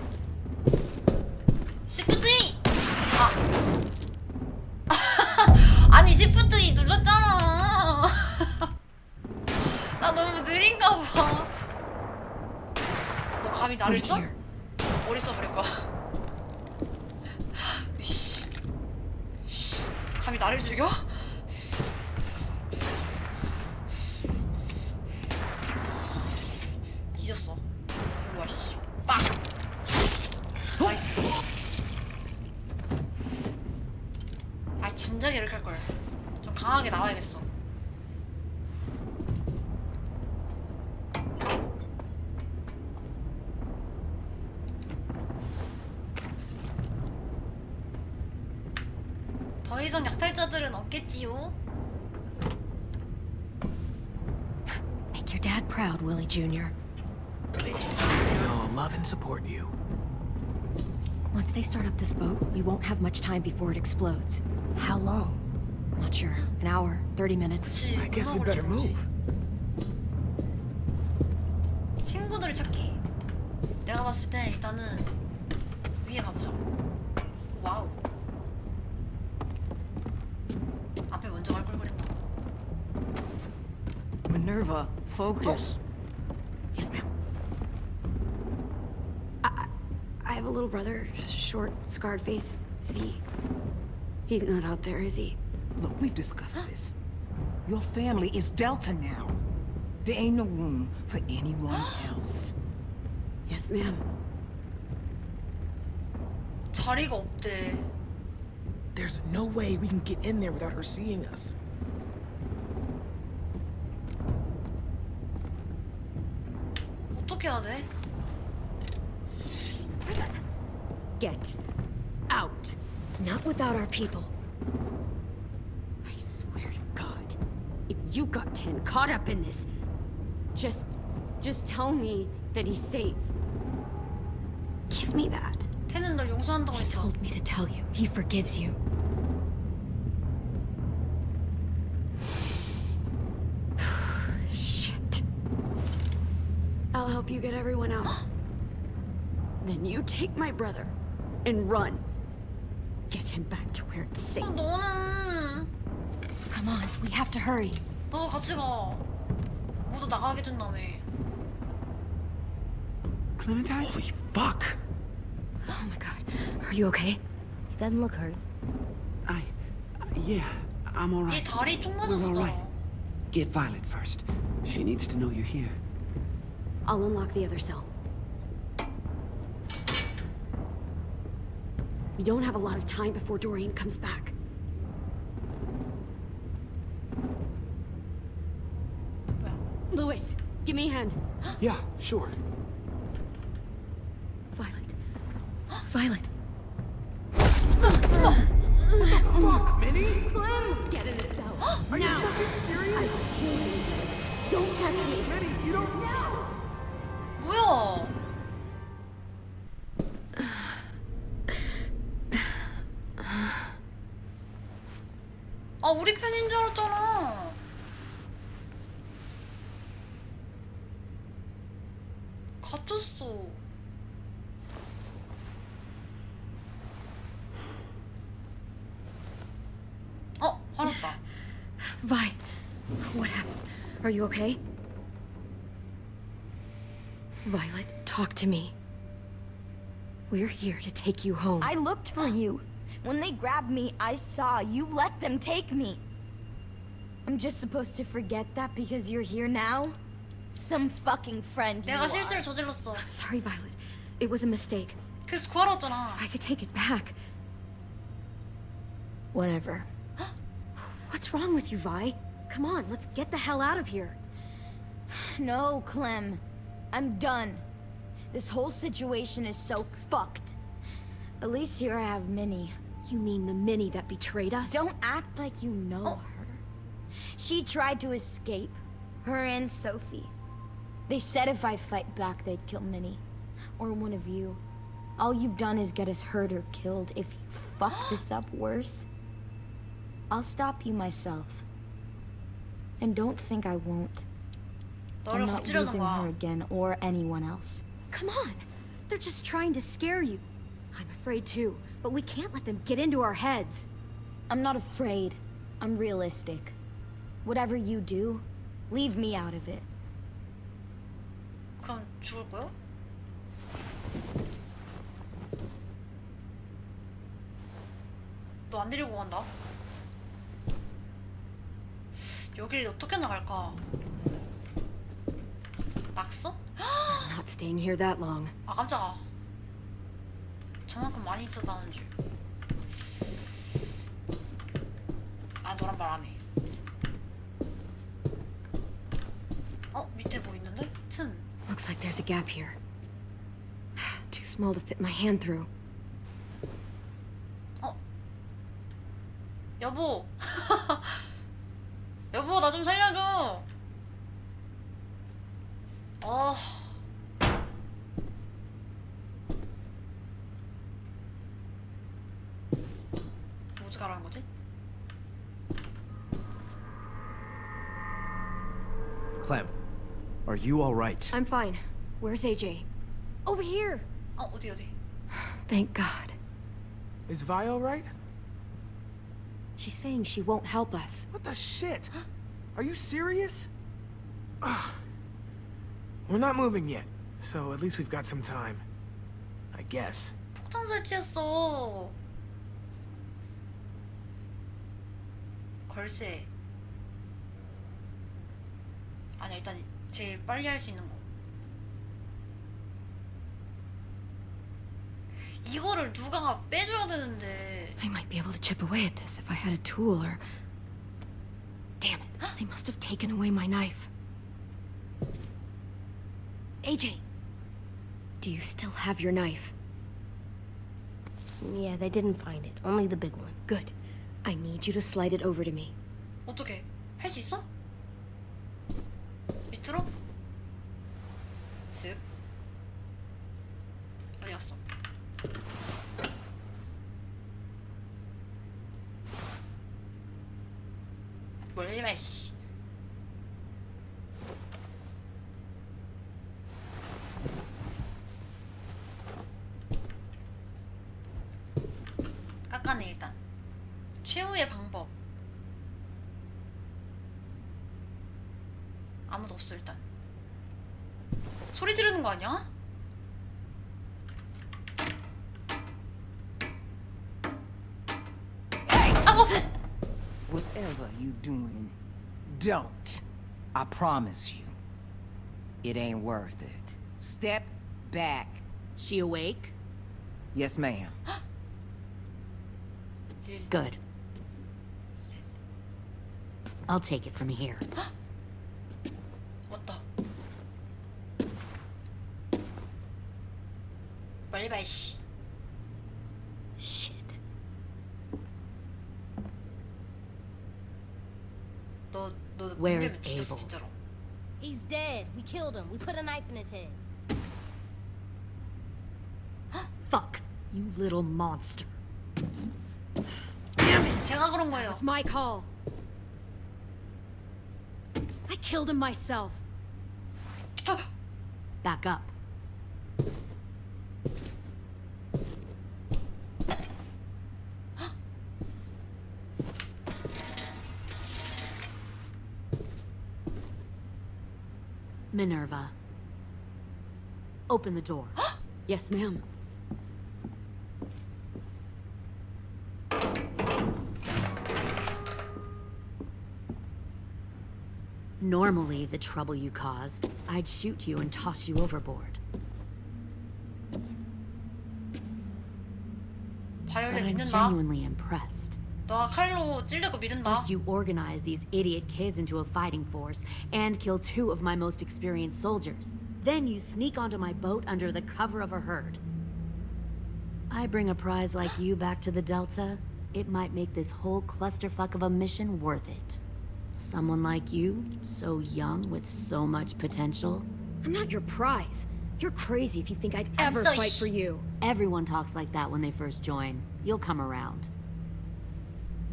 시프트! 아니, 시프트 눌렀잖아. 나 너무 느린가 봐. 너 감히 나를 Wait 써? here. 머리 써버릴 거야. 씨. 감히 나를 죽여? 뒤졌어. 일로 와, 씨. 빵! 나이스. 아, 진작에 이렇게 할걸. 좀 강하게 나와야겠어. 더 이상 약탈자들은 없겠지요? Make your dad proud, Willie Jr. We'll love and support you. Once they start up this boat, we won't have much time before it explodes. How long? Not sure. An hour, 30 minutes. 그치, I guess we 금방 better 걸리지. move. 친구들을 찾기. 내가 봤을 때 일단은 위에 가보자. 와우. 앞에 먼저 갈 걸 그랬나? Minerva, focus. Yes, ma'am. I have have a little brother, just a short, scarred face. See? He's not out there, is he? Look, we've discussed this. Your family is Delta now. There ain't no room for anyone else. Yes, ma'am. 자리가 없대. There's no way we can get in there without her seeing us. 어떻게 해야 돼? Get out. Not without our people. I swear to God, if you got 10 caught up in this, just tell me that he's safe. Give me that. 텐은 널 용서한다고 He 했어. told me to tell you. He forgives you. Shit. I'll help you get everyone out. Then you take my brother and run. Get him back to where it's safe. 너는 Come on, we have to hurry. 너도 같이 가. 모두 나가게 준 다음에. Clementine? Holy fuck! Oh my God. Are you okay? He doesn't look hurt. Yeah, I'm 얘 alright. 다리 총 We're alright. 맞았었잖아. Get Violet first. She needs to know you're here. I'll unlock the other cell. We don't have a lot of time before Doreen comes back. Lewis, give me a hand. Yeah, sure. Violet. Violet. Fuck, Minnie! Clem! Get in the cell. Are you fucking serious? Don't touch me. Minnie, you don't know! 뭐야? 아, 우리 편인 줄 알았잖아. 갇혔어. 화났다. Vi, what happened? Are you okay? Violet, talk to me. We're here to take you home. I looked for you. When they grabbed me, I saw you let them take me. I'm just supposed to forget that because you're here now? Some fucking friend you 내가 are. 실수를 저질렀어. I'm sorry, Violet. It was a mistake. 그래서 구하러 왔잖아. If I could take it back. Whatever. What's wrong with you, Vi? Come on, let's get the hell out of here. No, Clem. I'm done. This whole situation is so fucked. At least here I have Minnie. You mean the Minnie that betrayed us? Don't act like you know her. She tried to escape. Her and Sophie. They said if I fight back, they'd kill Minnie. Or one of you. All you've done is get us hurt or killed. If you fuck this up worse, I'll stop you myself. And don't think I won't. I'm 너를 not 겁주려는 losing her 거야. again or anyone else. Come on. They're just trying to scare you. I'm afraid too, but we can't let them get into our heads. I'm not afraid. I'm realistic. Whatever you do, leave me out of it. 그럼 죽을 거야? 너 안 데리고 간다. 여길 어떻게 나갈까? 낙서? I'm not staying here that long. 아 깜짝아. 저만큼 많이 있었다는 줄. 아 너란 말 안 해. 밑에 뭐 있는데? 틈. Looks like there's a gap here. Too small to fit my hand through. 여보. 여보 나 좀 살려줘. 어디 가라는 거지? Clem, are you all right? I'm fine. Where's AJ? Over here. 어디? Thank God. Is Vi alright? She's saying she won't help us. What the shit? Are you serious? We're not moving yet, so at least we've got some time. I guess. 폭탄 설치했어. 걸쇠. 아니 일단 제일 빨리 할 수 있는 거. 이거를 누가 빼줘야 되는데. I might be able to chip away at this if I had a tool or... Damn it, they must have taken away my knife. AJ, do you still have your knife? Yeah, they didn't find it. Only the big one. Good. I need you to slide it over to me. 어떻게? 할 수 있어? 밑으로? 쓱. 어디 갔어? 뭘 말 씨. 깎아내 일단. 최후의 방법. 아무도 없어 일단. 소리 지르는 거 아니야? Whatever you doing, don't. I promise you. It ain't worth it. Step back. She awake? Yes, ma'am. Good. I'll take it from here. 왔다. 빨리 봐 씨. Shit. 너 Where's 문제를 뒤졌어, Abel? 진짜로. He's dead. We killed him. We put a knife in his head. Fuck, you little monster. 제가 그런 거예요. It was my call. I killed him myself. Back up. Minerva. Open the door. Yes, ma'am. Normally, the trouble you caused, I'd shoot you and toss you overboard. But 바이올렛 I'm 믿는다. genuinely impressed. 너가 칼로 찔려고 믿는다. First, you organize these idiot kids into a fighting force and kill 2 of my most experienced soldiers. Then you sneak onto my boat under the cover of a herd. I bring a prize like you back to the Delta, it might make this whole clusterfuck of a mission worth it. Someone like you, so young with so much potential. I'm not your prize. You're crazy if you think I'd ever so fight for you. Everyone talks like that when they first join. You'll come around.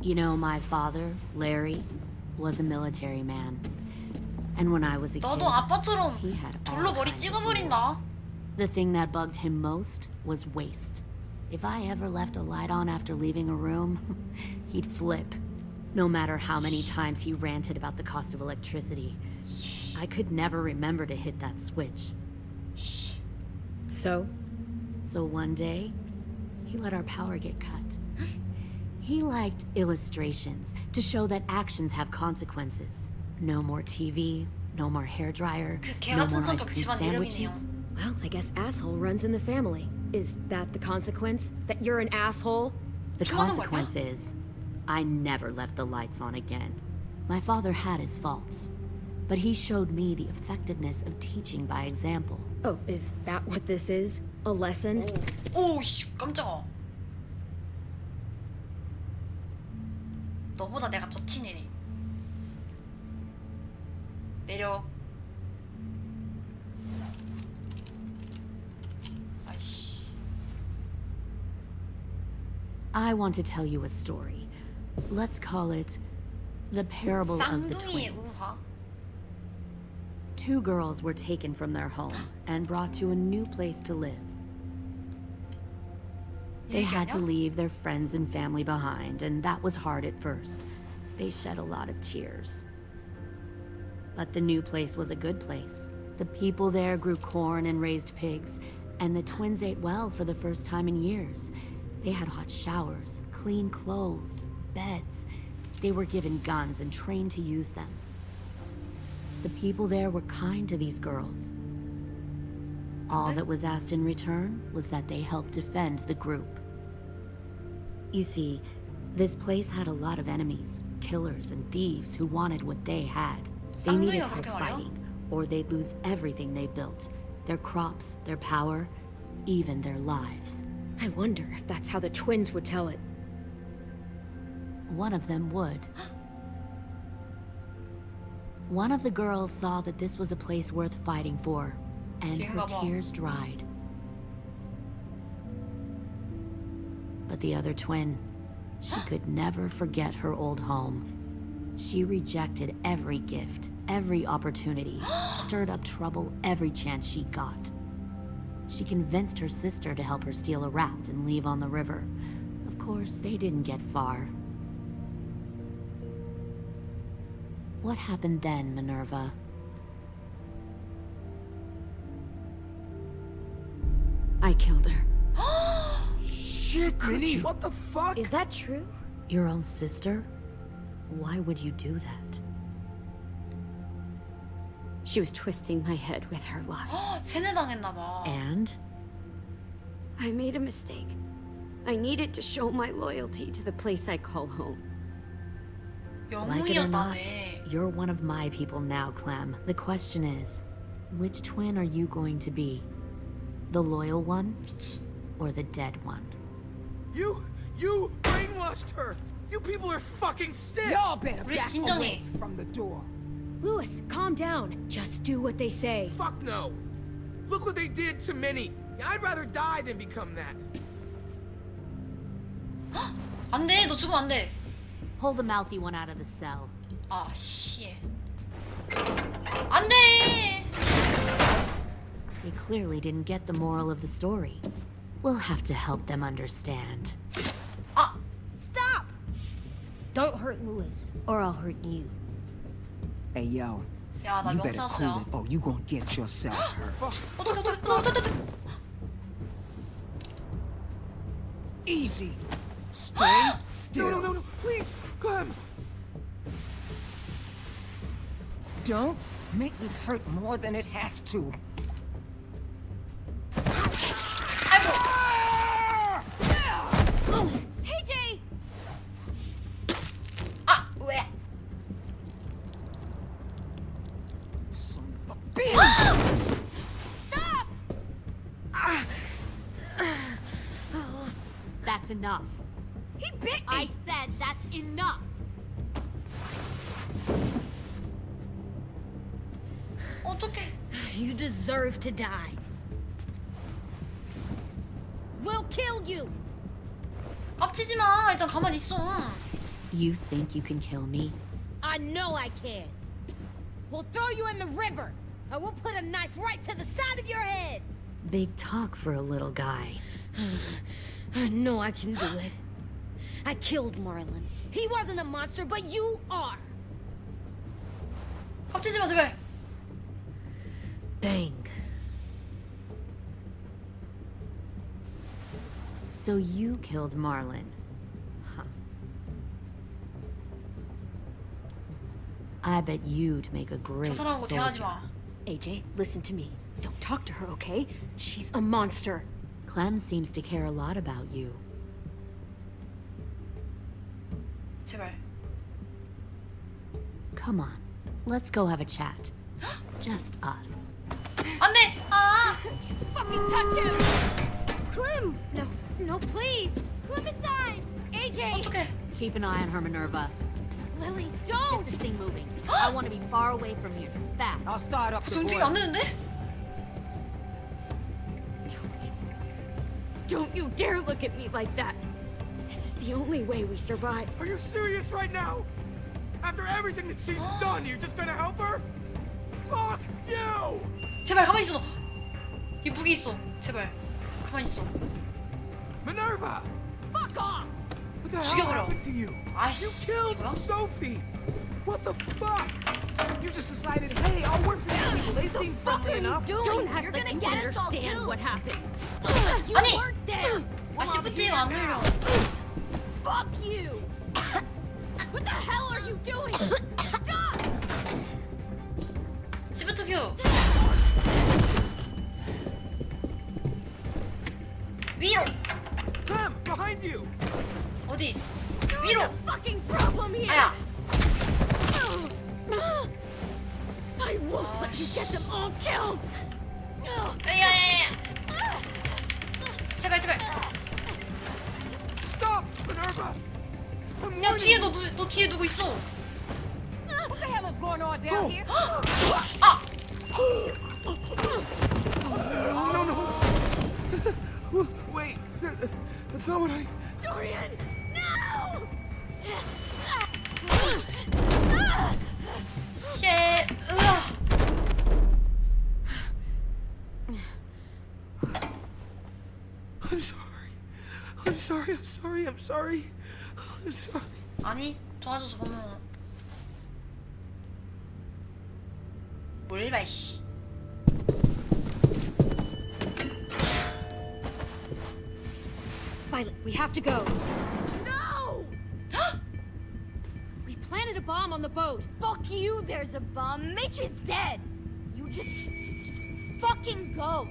You know, my father, Larry, was a military man. And when I was a kid, 너도 아빠처럼 he had all 돌로 머리 kinds of 찍어버린다. rules. The thing that bugged him most was waste. If I ever left a light on after leaving a room, he'd flip. No matter how many times he ranted about the cost of electricity, I could never remember to hit that switch. So? So one day, he let our power get cut. He liked illustrations to show that actions have consequences. No more TV, no more hairdryer, 개 no 같은 more ice 성격 cream 집안 이름이네요. sandwiches. Well, I guess asshole runs in the family. Is that the consequence? That you're an asshole? The 좋아하는 거 아니야? consequence is, I never left the lights on again. My father had his faults, but he showed me the effectiveness of teaching by example. Oh, is that what this is? A lesson? 오씨 깜짝아. 너보다 내가 더 친해네. 내려. 아이씨. I want to tell you a story. Let's call it the parable of the 쌍둥이의 twins. 우화. 2 girls were taken from their home and brought to a new place to live. They had to leave their friends and family behind, and that was hard at first. They shed a lot of tears. But the new place was a good place. The people there grew corn and raised pigs, And the twins ate well for the first time in years. They had hot showers, clean clothes, beds. They were given guns and trained to use them. The people there were kind to these girls. All that was asked in return was that they help defend the group. You see, this place had a lot of enemies, killers and thieves who wanted what they had. They needed help fighting, or they'd lose everything they built. Their crops, their power, even their lives. I wonder if that's how the twins would tell it. One of them would. One of the girls saw that this was a place worth fighting for, and her tears dried. But the other twin, she could never forget her old home. She rejected every gift, every opportunity, stirred up trouble every chance she got. She convinced her sister to help her steal a raft and leave on the river. Of course, they didn't get far. What happened then, Minerva? I killed her. Shit, Minnie! What the fuck? Is that true? Your own sister? Why would you do that? She was twisting my head with her lies. 세뇌당했나 봐. And? I made a mistake. I needed to show my loyalty to the place I call home. Like it or not, 영웅이었다며. you're one of my people now, Clem. The question is, which twin are you going to be? The loyal one? Or the dead one? You brainwashed her! You people are fucking sick! Y'all better 우리 back 진정해. away from the door. Louis, calm down. Just do what they say. Fuck no! Look what they did to Minnie! I'd rather die than become that. 안 돼, 너 죽으면 안 돼. Pull the mouthy one out of the cell. 아, 씨. 안 돼! They clearly didn't get the moral of the story. We'll have to help them understand. 아, Stop! Don't hurt Louis, or I'll hurt you. Hey, yo. 야, 나 You better cool 명사수야. it, or you gonna get yourself hurt. 어떡해. Easy. Stay still. No, please, Clem! Don't make this hurt more than it has to. Hey, Jay! 아, 왜? Son of a bitch! Stop! That's enough. He bit me! I said that's enough. 어떡해. You deserve to die. We'll kill you! 깝치지 마. 일단 가만히 있어. You think you can kill me? I know I can. We'll throw you in the river, and we'll put a knife right to the side of your head. Big talk for a little guy. I know I can do it. I killed Marlon. He wasn't a monster, but you are. 깝치지 마, 제발. Dang. So you killed Marlon. Huh. I bet you'd make a great 저 사람하고 대화하지 soldier. 마. AJ, listen to me. Don't talk to her, okay? She's a monster. Clem seems to care a lot about you. 제발. Come on, let's go have a chat. Just us. 안 돼! 아! Fucking touch him! Clem! No, please! Clementine! AJ! 어떡해. Keep an eye on her, Minerva. Lily, Get don't! this thing moving. I want to be far away from here. Fast. I'll start up the 움직이면 boiler. 안 되는데? Don't you dare look at me like that! This is the only way we survive. Are you serious right now? After everything that she's done, you're just gonna help her? Fuck you! 제발 가만히 있어. 너. 이 무기 있어. 제발. 가만히 있어. Minerva! Fuck off! What the hell 죽여버려. happened to you? 아이씨. You killed 이거야? Sophie! What the fuck? You just decided, hey, I'll work for these people. They seem friendly enough. Don't act like you understand what happened. You 아니! weren't there. 아 시프트가 안 눌려. Fuck you. What the hell are you doing? Stop. 시프트 큐. 위로. Clem, behind you. 어디? You're 위로. the fucking problem here. 아야. I won't let you get them all killed. 야야야야. 제발 제발. Stop, Minerva. I'm 야 warning 뒤에 you. 너 뒤에 누구 있어? What the hell is going on down here? 아! No, no. Wait, that's not what I... Dorian, no! 쉣. 으아. I'm sorry. I'm sorry. I'm sorry. I'm sorry. I'm sorry. 아니 도와줘서 고마워. 뭘 봐, 씨. Violet, we have to go. No! We planted a bomb on the boat. Fuck you, there's a bomb. Mitch is dead. You just fucking go.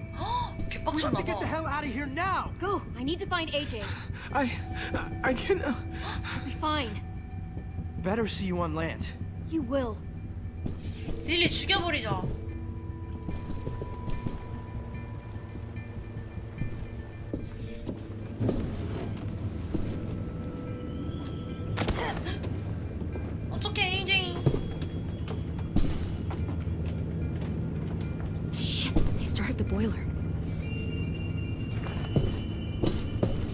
개빡쳤나 Get the 봐. hell out of here now! Go. I need to find AJ. I can... We'll be fine. Better see you on land. You will. 릴리 죽여버리자. 어떡해, AJ. Shit, they started the boiler.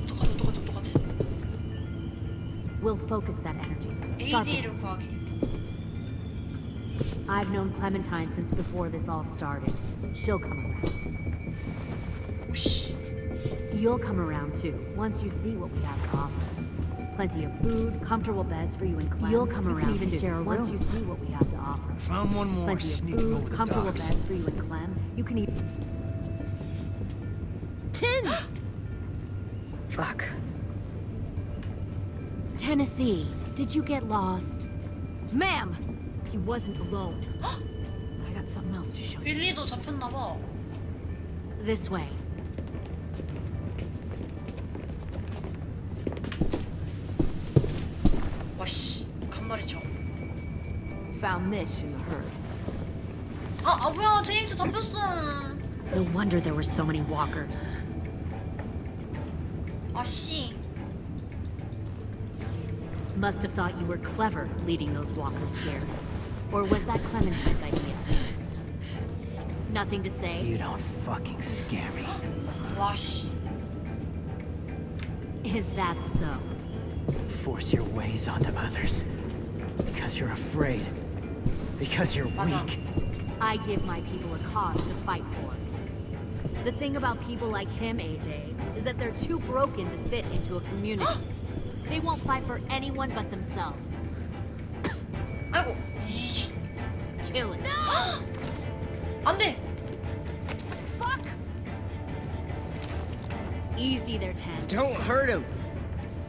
똑같아. We'll focus that energy. AJ를 구하기. I've known Clementine since before this all started. She'll come around. 오씨. You'll come around too, once you see what we have to offer. Plenty of food, comfortable beds for you and Clem. You'll come around even too, share a once room. you see what we have to offer. Found one more Plenty of sneaking over food, the comfortable docks. beds for you and Clem. You can eat. Tin! Fuck. Tennessee, did you get lost? Ma'am, he wasn't alone. I got something else to show you. 릴리도 잡혔나 봐. This way. 와씨, 간발의 척. Found this in the herd. 아 뭐야, 제임스 잡혔어. No wonder there were so many walkers. 아씨. Must have thought you were clever leading those walkers here. Or was that Clementine's idea? Nothing to say? You don't fucking scare me. 와씨. Is that so? Force your ways onto others. Because you're afraid. Because you're 맞아. weak. I give my people a cause to fight for. The thing about people like him, AJ, is that they're too broken to fit into a community. They won't fight for anyone but themselves. 아이고. Kill it. 안 돼. Fuck! Easy there, Ten. Don't hurt him.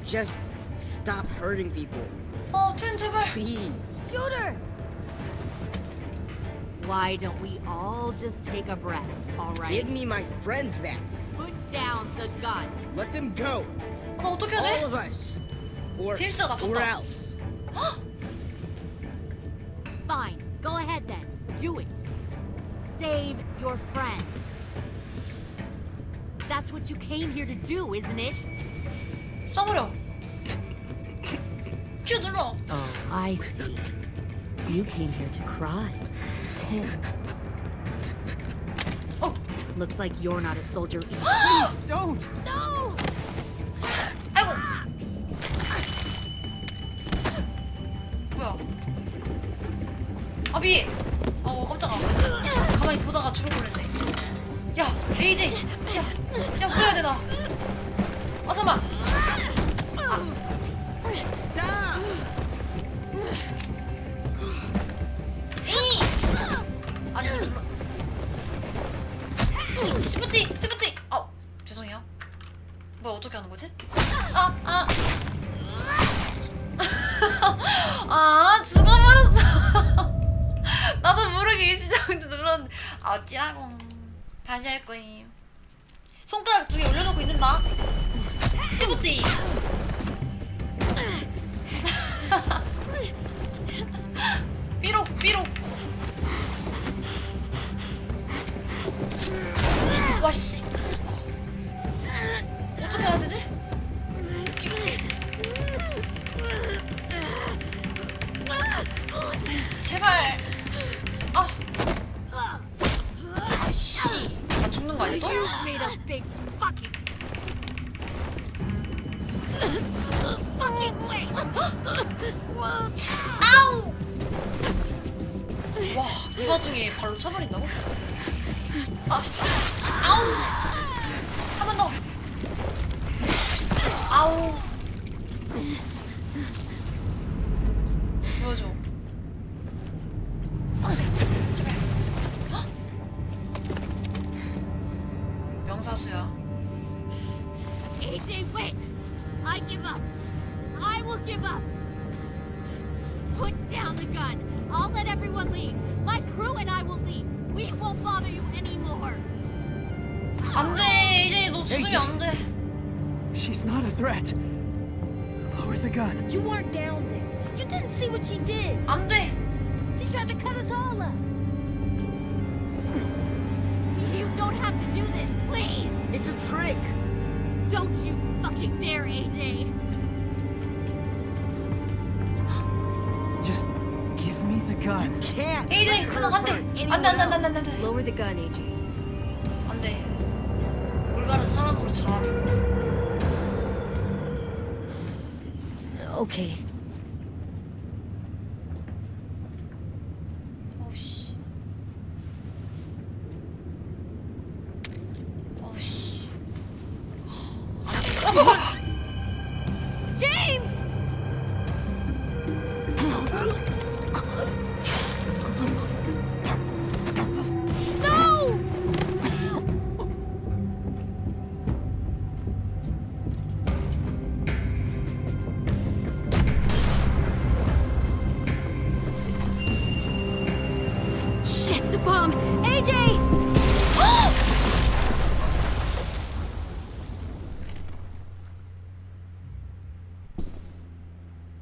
Just stop hurting people. 텐 제발. Please. Shoot her! Why don't we all just take a breath, all right? Give me my friends back. Put down the gun. Let them go. 나 어떻게 해야 All 돼? of us. Or, 제임스가 나빴다. or else. Fine. Go ahead then. Do it. Save your friends. That's what you came here to do, isn't it? 쏴버려. 큐 눌러. Oh, I see. You came here to cry. Tin. 어. Looks like you're not a soldier either. Please don't! No! 아이고. 뭐야? 아 미. 깜짝아. 가만히 보다가 죽어버렸네. 야, AJ. 야 뭐야 돼 나. 아 잠만. Stop! 어찌라고. 다시 할 거예요. 손가락 2개 올려놓고 있는다. 씹었지? 삐록. 와씨. 어떻게 해야 되지? 제발. 씨. 나 죽는 거 아니야 또? 아우! 와, 이 와중에 발로 쳐버린다고? 아우! 한 번 더! 아우! 보여줘. 제발. 명사수야. AJ, wait! I give up. I will give up. Put down the gun. I'll let everyone leave. My crew and I will leave. We won't bother you anymore. 안 돼, 이제 너 죽으면 안 돼. She's not a threat. Lower the gun. You weren't down there. You didn't see what she did. 안 돼. She tried to cut us all up. You don't have to do this, please. It's a trick. Don't you fucking dare, AJ. Just give me the gun. Can't. AJ, 그놈 안 돼. 안 돼. Lower the gun, AJ. 안 돼. 올바른 사람으로 자라려. Okay. 어우씨. 어우씨. James! No! Shit, the bomb! AJ!